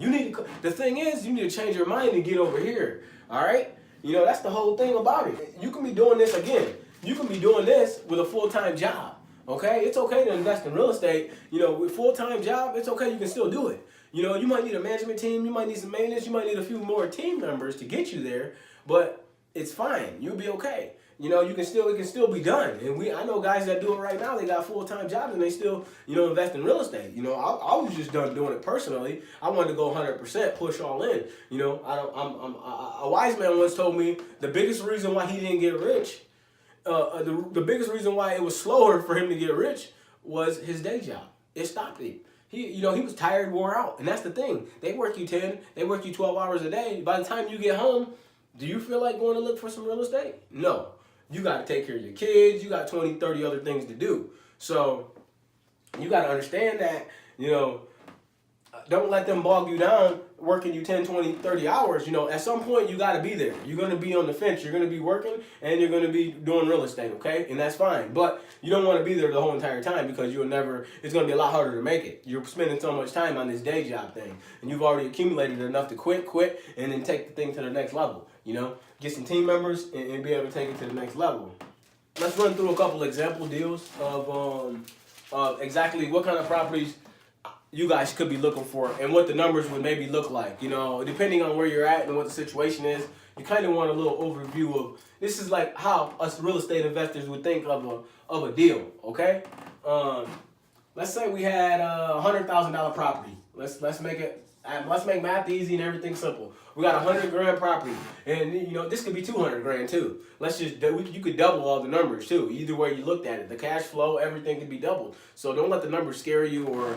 the thing is, you need to change your mind and get over here. All right? That's the whole thing about it. You can be doing this again. You can be doing this with a full-time job. Okay? It's okay to invest in real estate. With full-time job, it's okay. You can still do it. You might need a management team, you might need some maintenance, you might need a few more team members to get you there, but it's fine. You'll be okay. It can still be done. And I know guys that do it right now. They got full-time jobs and they still, invest in real estate. I was just done doing it personally. I wanted to go 100%, push all in. A wise man once told me the biggest reason why he didn't get rich, the biggest reason why it was slower for him to get rich was his day job. It stopped him. He was tired, wore out. And that's the thing. They work you 10, they work you 12 hours a day. By the time you get home, do you feel like going to look for some real estate? No. You got to take care of your kids. You got 20, 30 other things to do. So you got to understand that, don't let them bog you down working you 10, 20, 30 hours. You know, at some point you got to be there. You're going to be on the fence. You're going to be working and you're going to be doing real estate, okay? And that's fine. But you don't want to be there the whole entire time because you'll never, it's going to be a lot harder to make it. You're spending so much time on this day job thing and you've already accumulated enough to quit, and then take the thing to the next level, you know? Get some team members and be able to take it to the next level. Let's run through a couple example deals of exactly what kind of properties you guys could be looking for and what the numbers would maybe look like. You know, depending on where you're at and what the situation is, you kind of want a little overview of, this is like how us real estate investors would think of a deal, okay? Let's say we had a $100,000 property. Let's make math easy and everything simple. We got $100,000 property, and you know this could be $200,000 too. You could double all the numbers too. Either way you looked at it, the cash flow, everything could be doubled. So don't let the numbers scare you or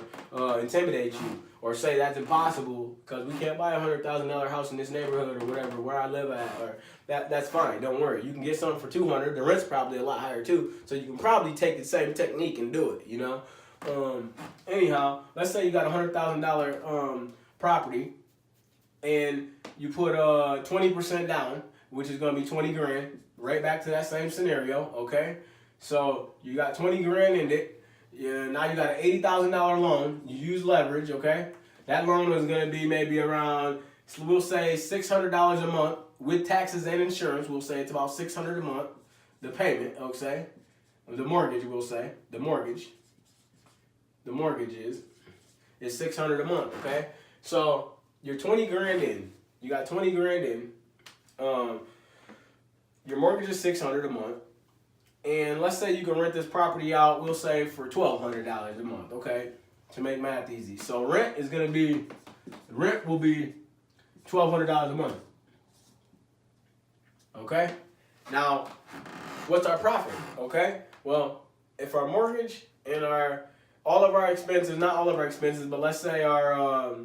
intimidate you or say that's impossible because we can't buy a $100,000 house in this neighborhood or whatever where I live at. Or that's fine. Don't worry. You can get something for $200,000. The rent's probably a lot higher too. So you can probably take the same technique and do it. You know. Anyhow, let's say you got a $100,000 property, and you put 20% down, which is going to be $20,000. Right back to that same scenario, okay? So you got $20,000 in it. Yeah, now you got an $80,000 loan. You use leverage, okay? That loan is going to be maybe around, we'll say $600 a month with taxes and insurance. We'll say it's about $600 a month. The payment, okay? The mortgage, we'll say the mortgage is $600 a month, okay? So you're $20,000 in. You got $20,000 in. Your mortgage is $600 a month, and let's say you can rent this property out. We'll say for $1,200 a month, okay? To make math easy. So rent will be $1,200 a month. Okay. Now, what's our profit? Okay. Well, if our mortgage and all of our expenses, not all of our expenses, but let's say our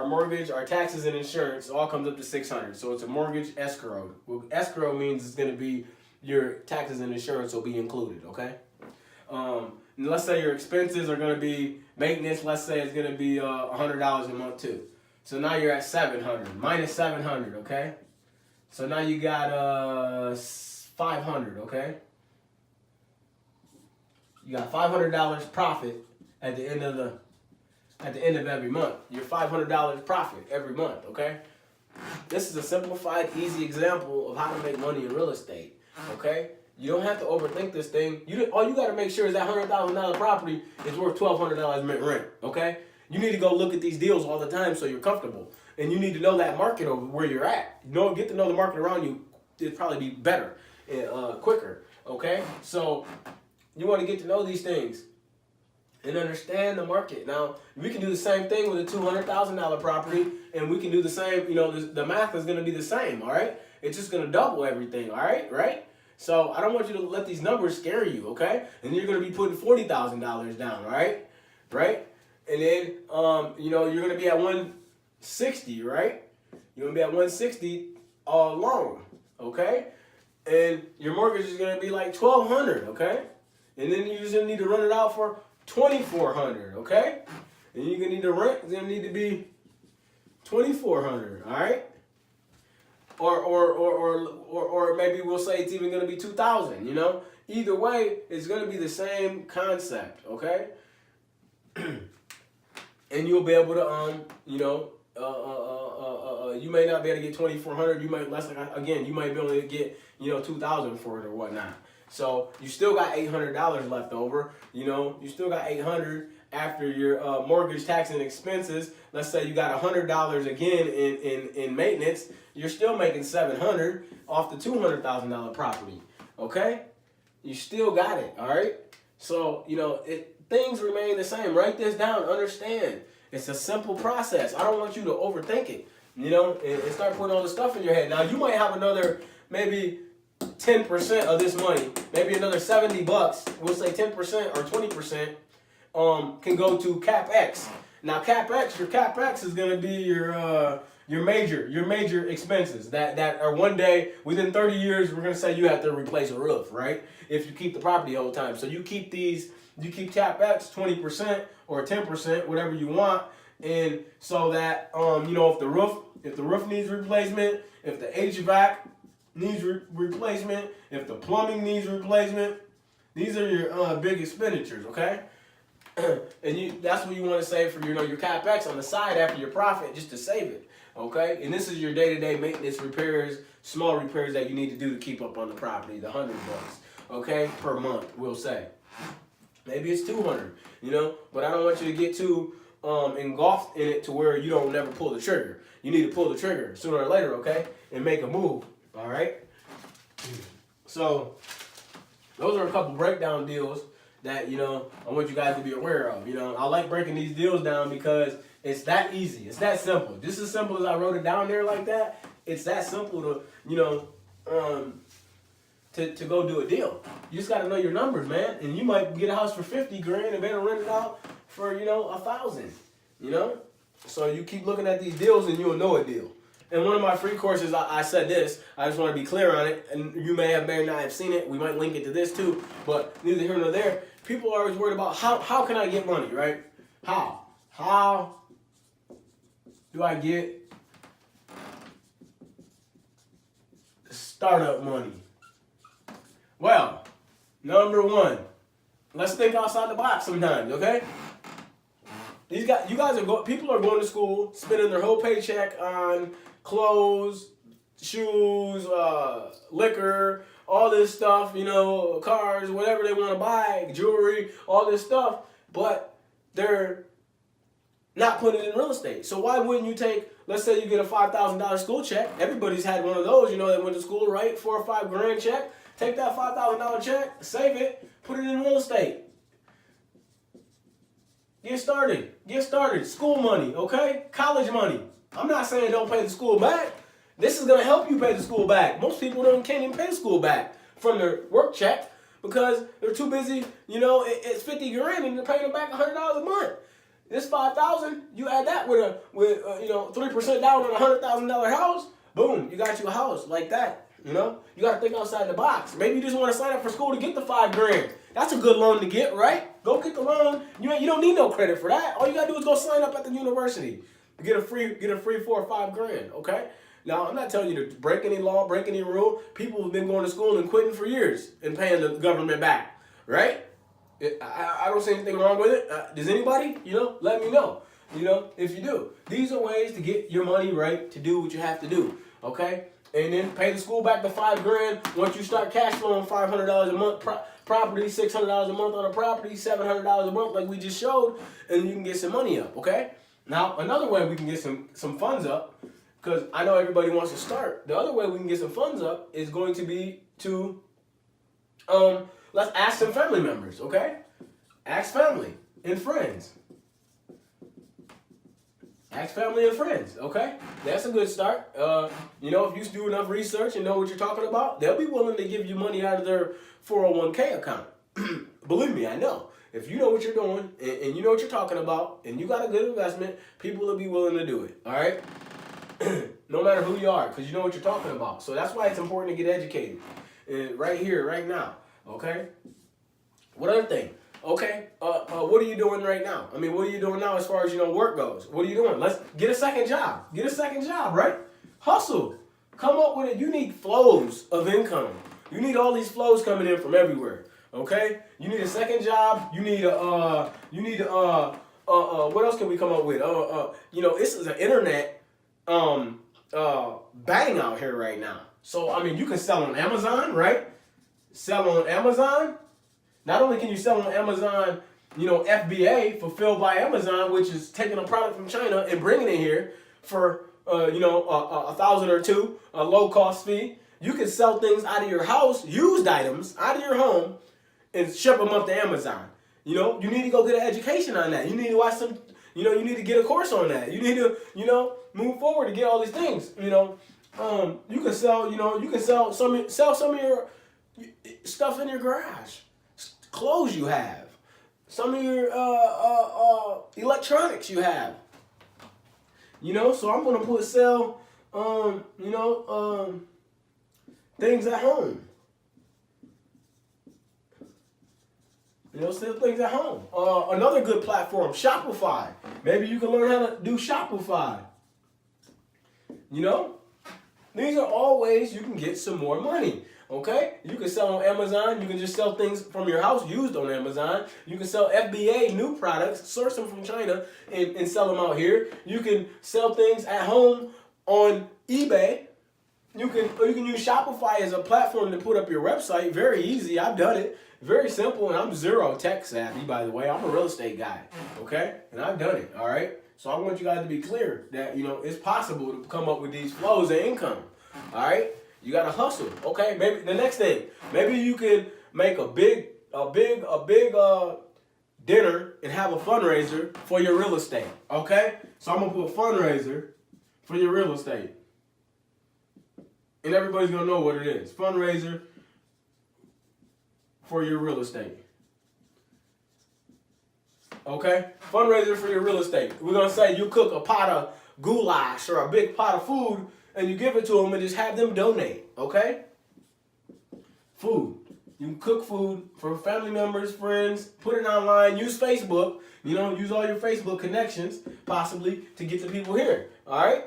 mortgage, our taxes and insurance all comes up to $600. So it's a mortgage escrow. Well, escrow means it's going to be your taxes and insurance will be included, okay? And let's say your expenses are going to be maintenance. Let's say it's going to be $100 a month too. So now you're at $700 minus $700, okay? So now you got $500, okay? You got $500 profit at the end of every month. Your $500 profit every month, okay? This is a simplified, easy example of how to make money in real estate, okay? You don't have to overthink this thing. All you got to make sure is that $100,000 property is worth $1,200 rent, okay? You need to go look at these deals all the time so you're comfortable. And you need to know that market over where you're at. Get to know the market around you. It'd probably be better and quicker, okay? So you want to get to know these things and understand the market. Now, we can do the same thing with a $200,000 property, and we can do the same, the math is going to be the same, all right? It's just going to double everything, all right? Right? So I don't want you to let these numbers scare you, okay? And you're going to be putting $40,000 down, right? Right? And then, you're going to be at 160, right? You're going to be at 160 all along, okay? And your mortgage is going to be like $1,200, okay? And then you're just going to need to run it out for $2,400, okay? And you're going to need the rent is going to need to be $2,400, all right? Or maybe we'll say it's even going to be $2,000, Either way, it's going to be the same concept, okay? And you'll be able to, you may not be able to get $2,400. You might you might be able to get, $2,000 for it or whatnot. So you still got $800 left over. You still got $800 after your mortgage, tax, and expenses. Let's say you got $100 again in maintenance. You're still making $700 off the $200,000 property. Okay, you still got it. All right. So things remain the same. Write this down. Understand. It's a simple process. I don't want you to overthink it. And start putting all the stuff in your head. Now you might have another maybe 10% of this money, maybe another $70. We'll say 10% or 20% can go to CapEx. Now your CapEx is going to be your major expenses that are one day within 30 years we're going to say you have to replace a roof, right? If you keep the property the whole time. So you keep CapEx 20% or 10%, whatever you want, And so that if the roof needs replacement, if the HVAC needs replacement, if the plumbing needs replacement, these are your big expenditures, okay? And that's what you want to save for your capex on the side after your profit, just to save it, okay? And this is your day-to-day maintenance repairs, small repairs that you need to do to keep up on the property, the $100, okay, per month, we'll say. Maybe it's 200, but I don't want you to get too engulfed in it to where you don't never pull the trigger. You need to pull the trigger sooner or later, okay, and make a move, all right? So those are a couple breakdown deals that, I want you guys to be aware of. I like breaking these deals down because it's that easy. It's that simple. Just as simple as I wrote it down there like that, it's that simple to, to go do a deal. You just got to know your numbers, man. And you might get a house for 50 grand and better rent it out for, 1,000, So you keep looking at these deals and you'll know a deal. In one of my free courses, I said this. I just want to be clear on it. And you may not have seen it. We might link it to this too. But neither here nor there. People are always worried about how can I get money, right? How? How do I get startup money? Well, number one, let's think outside the box sometimes, okay? People are going to school, spending their whole paycheck on clothes, shoes, liquor, all this stuff, cars, whatever they want to buy, jewelry, all this stuff, but they're not putting it in real estate. So why wouldn't you take, let's say you get a $5,000 school check. Everybody's had one of those, they went to school, right? 4 or 5 grand check. Take that $5,000 check, save it, put it in real estate. Get started. School money, okay? College money. I'm not saying don't pay the school back. This is going to help you pay the school back. Most people can't even pay the school back from their work check because they're too busy. It's 50 grand and they're paying them back $100 a month. This $5,000, you add that with 3% down on a $100,000 house. Boom, you got you a house like that. You got to think outside the box. Maybe you just want to sign up for school to get the $5 grand. That's a good loan to get, right? Go get the loan. You don't need no credit for that. All you got to do is go sign up at the university. Get a free 4 or 5 grand, okay? Now, I'm not telling you to break any law, break any rule. People have been going to school and quitting for years and paying the government back, right? I don't see anything wrong with it. Does anybody? Let me know. If you do. These are ways to get your money right, to do what you have to do, okay? And then pay the school back the $5 grand. Once you start cash flowing $500 a month property, $600 a month on a property, $700 a month like we just showed, and you can get some money up, okay? Now, another way we can get some funds up, because I know everybody wants to start. The other way we can get some funds up is going to be to, let's ask some family members, okay? Ask family and friends. Ask family and friends, okay? That's a good start. If you do enough research and know what you're talking about, they'll be willing to give you money out of their 401k account. Believe me, I know. If you know what you're doing and you know what you're talking about and you got a good investment, people will be willing to do it, all right? No matter who you are, because you know what you're talking about. So that's why it's important to get educated right here, right now, okay? What other thing? Okay, what are you doing right now? I mean, what are you doing now as far as, work goes? What are you doing? Let's get a second job. Get a second job, right? Hustle. Come up with it. You need flows of income. You need all these flows coming in from everywhere, okay? You need a second job. You need what else can we come up with? This is an internet bang out here right now. So, I mean, you can sell on Amazon, right? Sell on Amazon. Not only can you sell on Amazon, FBA, fulfilled by Amazon, which is taking a product from China and bringing it here for, $1,000 or $2, a low-cost fee. You can sell things out of your house, used items, out of your home, and ship them up to Amazon. You need to go get an education on that. You need to watch some, you need to get a course on that. You need to, move forward to get all these things. You can sell, some of your stuff in your garage. Clothes you have, some of your electronics you have, so I'm gonna sell things at home, Sell things at home. Another good platform, Shopify. Maybe you can learn how to do Shopify. These are all ways you can get some more money. Okay? You can sell on Amazon. You can just sell things from your house used on Amazon. You can sell FBA new products, source them from China, and sell them out here. You can sell things at home on eBay. You can use Shopify as a platform to put up your website. Very easy. I've done it. Very simple, and I'm zero tech savvy, by the way. I'm a real estate guy, okay? And I've done it, all right? So I want you guys to be clear that, it's possible to come up with these flows of income, all right? You got to hustle, okay? Maybe the next thing, maybe you can make a big dinner and have a fundraiser for your real estate, okay? So I'm going to put fundraiser for your real estate. And everybody's going to know what it is. Fundraiser for your real estate. Okay? Fundraiser for your real estate. We're going to say you cook a pot of goulash or a big pot of food and you give it to them and just have them donate. Okay? Food. You can cook food for family members, friends, put it online, use Facebook, use all your Facebook connections possibly to get the people here. All right?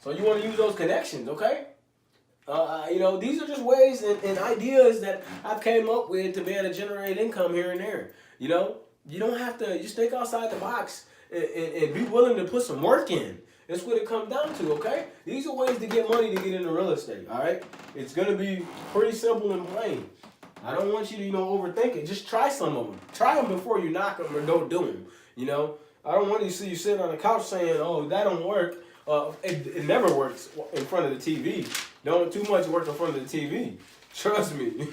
So you want to use those connections, okay? These are just ways and ideas that I've came up with to be able to generate income here and there. You don't have to just think outside the box and be willing to put some work in. That's what it comes down to, okay? These are ways to get money to get into real estate, all right? It's going to be pretty simple and plain. I don't want you to, overthink it. Just try some of them. Try them before you knock them or don't do them, I don't want to see you sitting on the couch saying, oh, that don't work. It never works in front of the TV. Don't too much work in front of the TV. Trust me.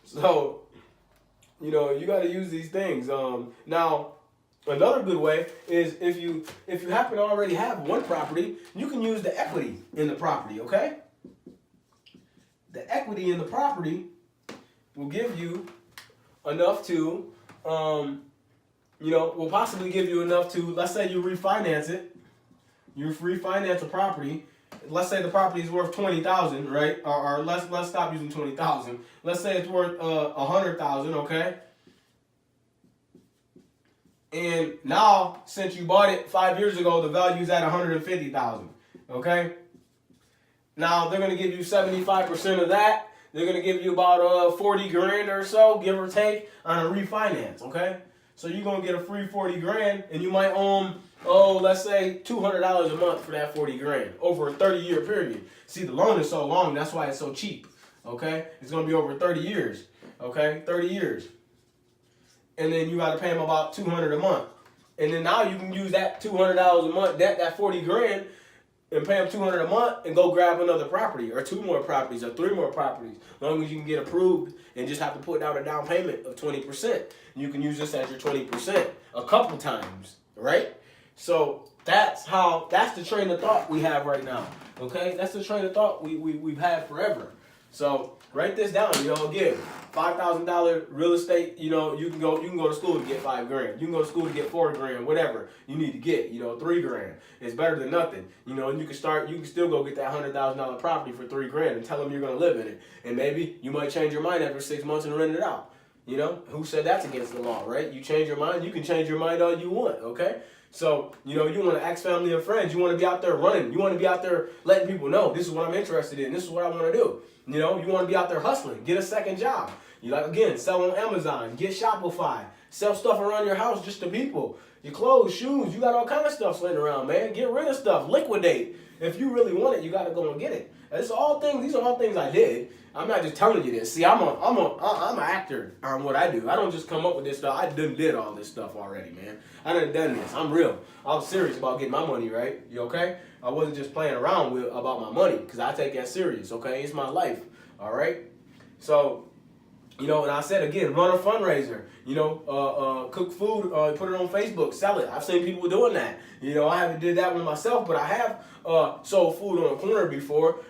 So, you got to use these things. Now, another good way is if you happen to already have one property, you can use the equity in the property. Okay. The equity in the property will give you enough to, will possibly give you enough to. Let's say you refinance it. You refinance a property. Let's say the property is worth $20,000, right? Or let's stop using $20,000. Let's say it's worth $100,000, okay? And now, since you bought it 5 years ago, the value is at $150,000, okay? Now they're gonna give you 75% of that. They're gonna give you about 40 grand or so, give or take, on a refinance, okay? So you're gonna get a free 40 grand, and you might own, let's say $200 a month for that 40 grand over a 30-year period. See, the loan is so long, that's why it's so cheap, okay? It's gonna be over 30 years, okay? 30 years. And then you gotta pay them about $200 a month. And then now you can use that $200 a month, that 40 grand, and pay them $200 a month and go grab another property or 2 more properties or 3 more properties. As long as you can get approved and just have to put down a down payment of 20%. You can use this as your 20% a couple times, right? So that's the train of thought we have right now, okay? That's the train of thought we've had forever. So write this down, again, $5,000 real estate, you can go to school to get $5 grand. You can go to school to get $4 grand, whatever you need to get, $3 grand. It's better than nothing, and you can still go get that $100,000 property for $3 grand and tell them you're going to live in it. And maybe you might change your mind after 6 months and rent it out. Who said that's against the law, right? You change your mind, you can change your mind all you want, okay? So, you want to ask family and friends. You want to be out there running. You want to be out there letting people know this is what I'm interested in. This is what I want to do. You want to be out there hustling. Get a second job. Again, sell on Amazon. Get Shopify. Sell stuff around your house just to people. Your clothes, shoes. You got all kind of stuff sitting around, man. Get rid of stuff. Liquidate. If you really want it, you got to go and get it. These are all things I did. I'm not just telling you this. See, I'm an actor on what I do. I don't just come up with this stuff. I did all this stuff already, man. I done this. I'm real. I'm serious about getting my money, right? You okay? I wasn't just playing around about my money because I take that serious, okay? It's my life, all right? So, and I said again, run a fundraiser. Cook food, put it on Facebook, sell it. I've seen people doing that. I haven't did that one myself, but I have sold food on a corner before.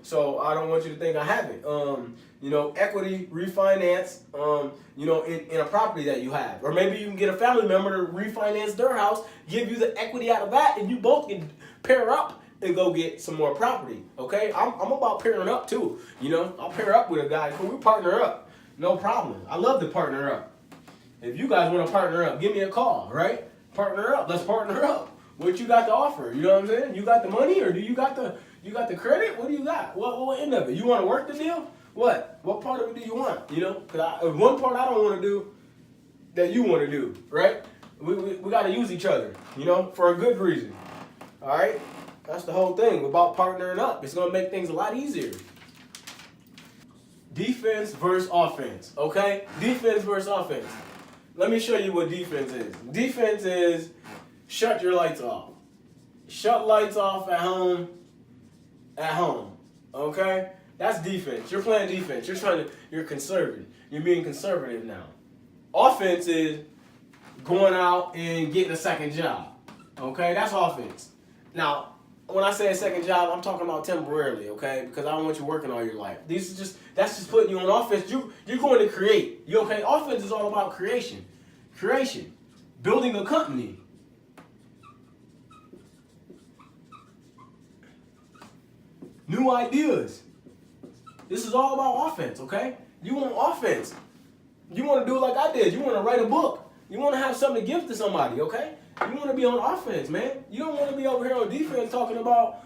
So I don't want you to think I haven't. Equity refinance. In a property that you have, or maybe you can get a family member to refinance their house, give you the equity out of that, and you both can pair up and go get some more property. Okay, I'm about pairing up too. You know, I'll pair up with a guy. Cool, we partner up, no problem. I love to partner up. If you guys want to partner up, give me a call. Right, partner up. Let's partner up. What you got to offer? You know what I'm saying? You got the money, or do you got the credit? What do you got? What end of it? You want to work the deal? What part of it do you want? You know, because one part I don't want to do that you want to do, right? We got to use each other, you know, for a good reason. All right? That's the whole thing about partnering up. It's going to make things a lot easier. Defense versus offense, okay? Defense versus offense. Let me show you what defense is. Defense is shut your lights off. Shut lights off at home, okay? That's defense. You're playing defense. You're conservative. You're being conservative now. Offense is going out and getting a second job. Okay, that's offense. Now, when I say a second job, I'm talking about temporarily, okay? Because I don't want you working all your life. That's just putting you on offense. You're going to create. You okay? Offense is all about creation. Creation. Building a company. New ideas. This is all about offense, okay? You want offense. You want to do it like I did. You want to write a book. You want to have something to give to somebody, okay? You want to be on offense, man. You don't want to be over here on defense talking about,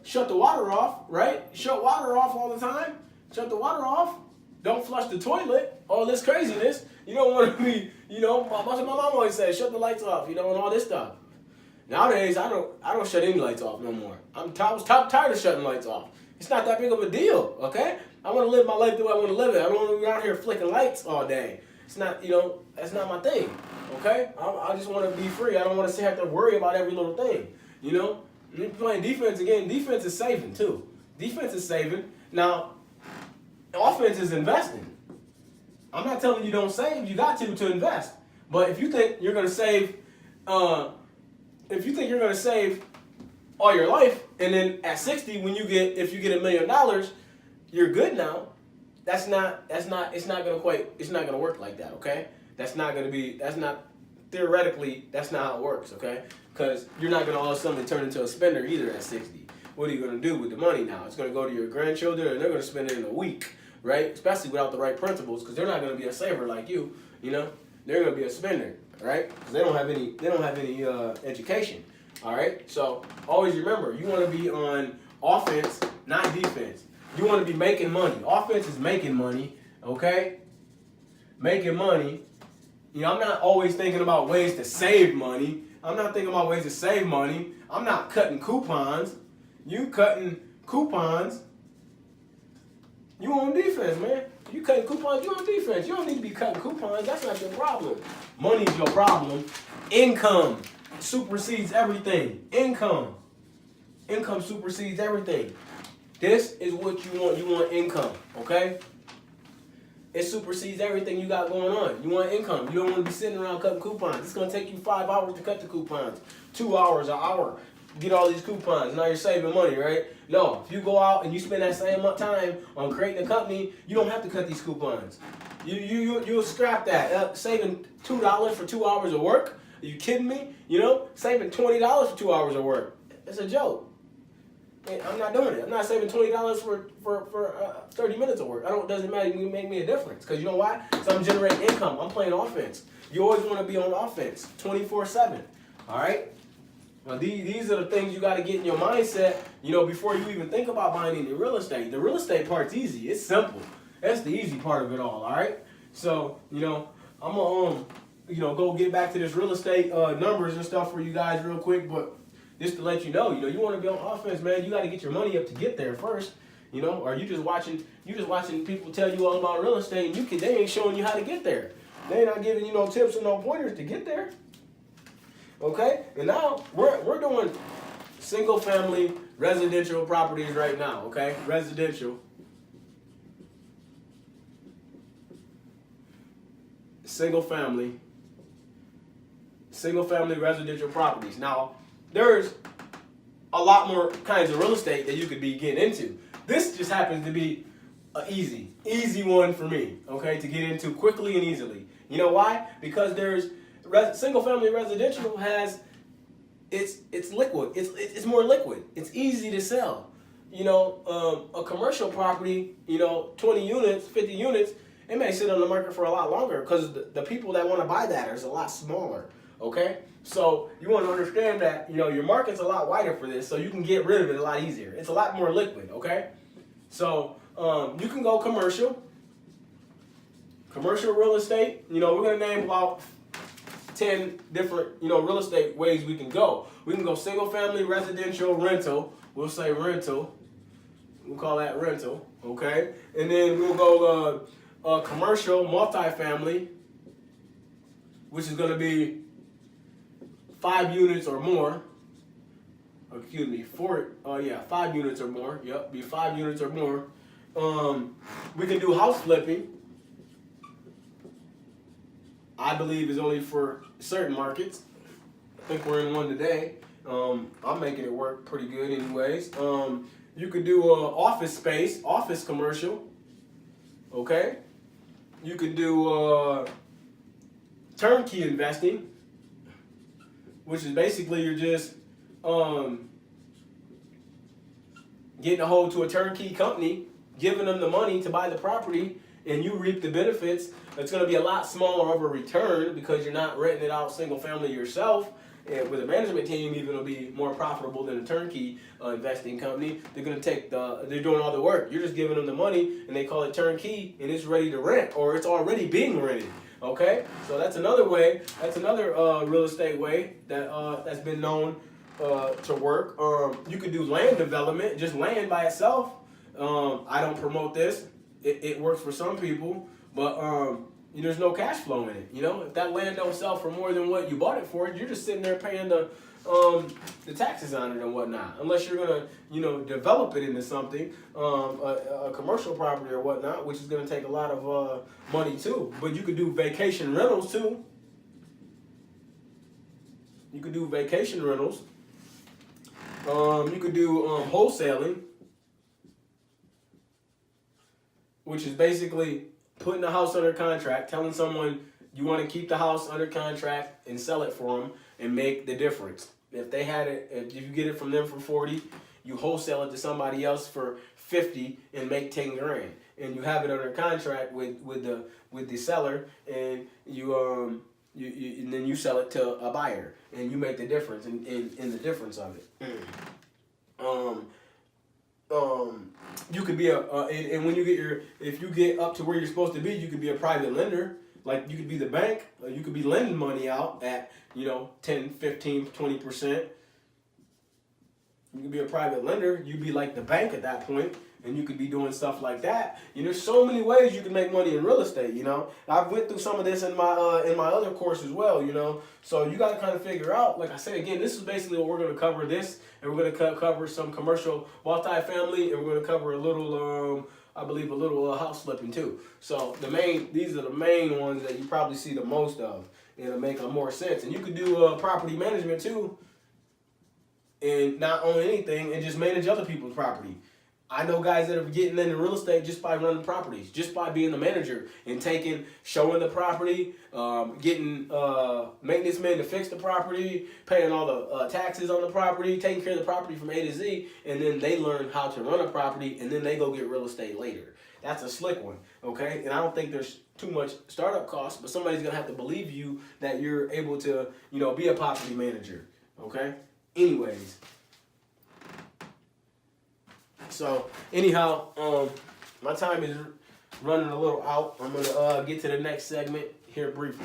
shut the water off, right? Shut water off all the time. Shut the water off. Don't flush the toilet. All this craziness. You don't want to be, my mom always said, shut the lights off, and all this stuff. Nowadays, I don't shut any lights off no more. I was tired of shutting lights off. It's not that big of a deal, okay? I want to live my life the way I want to live it. I don't want to be out here flicking lights all day. It's not, that's not my thing, okay? I just want to be free. I don't want to have to worry about every little thing, You're playing defense again. Defense is saving, too. Defense is saving. Now, offense is investing. I'm not telling you don't save. You got to invest. But if you think you're going to save, all your life, and then at 60, if you get $1 million, you're good now. It's not gonna work like that, okay? Theoretically, that's not how it works, okay? Because you're not gonna all of a sudden turn into a spender either at 60. What are you gonna do with the money now? It's gonna go to your grandchildren, and they're gonna spend it in a week, right? Especially without the right principles, because they're not gonna be a saver like you, They're gonna be a spender, right? Because they don't have any education. All right, so always remember, you want to be on offense, not defense. You want to be making money. Offense is making money, okay? Making money. I'm not always thinking about ways to save money. I'm not thinking about ways to save money. I'm not cutting coupons. You cutting coupons. You on defense, man. You cutting coupons, you on defense. You don't need to be cutting coupons. That's not your problem. Money's your problem. Income supersedes everything. Income supersedes everything. This is what you want. You want income, okay? It supersedes everything you got going on. You want income. You don't want to be sitting around cutting coupons. It's going to take you 5 hours to cut the coupons. 2 hours, an hour. Get all these coupons. Now you're saving money, right? No, if you go out and you spend that same time on creating a company, you don't have to cut these coupons. You'll scrap that. Saving $2 for 2 hours of work? Are you kidding me? Saving $20 for 2 hours of work. It's a joke. I'm not doing it. I'm not saving $20 for 30 minutes of work. Doesn't matter. You make me a difference. Because you know why? So I'm generating income. I'm playing offense. You always want to be on offense 24/7. All right? Now, these are the things you got to get in your mindset, before you even think about buying any real estate. The real estate part's easy. It's simple. That's the easy part of it all right? So, I'm going to, go get back to this real estate numbers and stuff for you guys real quick, but just to let you know, you want to be on offense, man. You got to get your money up to get there first, or you just watching people tell you all about real estate, and they ain't showing you how to get there. They ain't not giving you no tips and no pointers to get there. Okay? And now we're doing single family residential properties right now, okay? Residential. Single family residential properties. Now, there's a lot more kinds of real estate that you could be getting into. This just happens to be an easy one for me, okay, to get into quickly and easily. You know why? Because there's single family residential has it's liquid. It's more liquid. It's easy to sell. A commercial property, 20 units, 50 units, it may sit on the market for a lot longer because the people that want to buy that is a lot smaller. Okay, so you want to understand that your market's a lot wider for this, so you can get rid of it a lot easier. It's a lot more liquid. Okay, so you can go commercial real estate. We're gonna name about 10 different real estate ways we can go. We can go single family, residential, rental. We'll say rental. We'll call that rental. Okay, and then we'll go commercial, multifamily, which is gonna be 5 units or more. Excuse me, 5 units or more. Yep, be 5 units or more. We can do house flipping. I believe is only for certain markets. I think we're in one today. I'm making it work pretty good anyways. You could do office space, office commercial. Okay. You could do turnkey investing, which is basically you're just getting a hold to a turnkey company, giving them the money to buy the property, and you reap the benefits. It's going to be a lot smaller of a return because you're not renting it out single family yourself. And with a management team, even it'll be more profitable than a turnkey investing company. They're going to they're doing all the work. You're just giving them the money, and they call it turnkey, and it's ready to rent, or it's already being rented. Okay, so that's another way. That's another real estate way that's been known to work. You could do land development, just land by itself. I don't promote this. It works for some people, but there's no cash flow in it. If that land don't sell for more than what you bought it for, you're just sitting there paying the taxes on it and whatnot. Unless you're gonna develop it into something, a commercial property or whatnot, which is gonna take a lot of money too. But you could do vacation rentals too. You could do vacation rentals. You could do wholesaling, which is basically putting the house under contract, telling someone you want to keep the house under contract and sell it for them and make the difference. If they had it, if you get it from them for 40, you wholesale it to somebody else for 50 and make 10 grand. And you have it under contract with the seller, and you and then you sell it to a buyer, and you make the difference in the difference of it. You could be and when you get if you get up to where you're supposed to be, you could be a private lender. Like you could be the bank, you could be lending money out at 10, 15, 20%. You could be a private lender. You'd be like the bank at that point, and you could be doing stuff like that. There's so many ways you can make money in real estate. I've went through some of this in my other course as well. So you got to kind of figure out. Like I said again, this is basically what we're going to cover. This, and we're going to cover some commercial multifamily, and we're going to cover a little, I believe, a little house flipping too. So these are the main ones that you probably see the most of, and it'll make more sense. And you could do property management too, and not own anything and just manage other people's property. I know guys that are getting into real estate just by running properties, just by being the manager and showing the property, getting maintenance men to fix the property, paying all the taxes on the property, taking care of the property from A to Z, and then they learn how to run a property, and then they go get real estate later. That's a slick one, okay? And I don't think there's too much startup cost, but somebody's gonna have to believe you that you're able to, be a property manager, okay? Anyways. So anyhow, my time is running a little out. I'm gonna get to the next segment here briefly.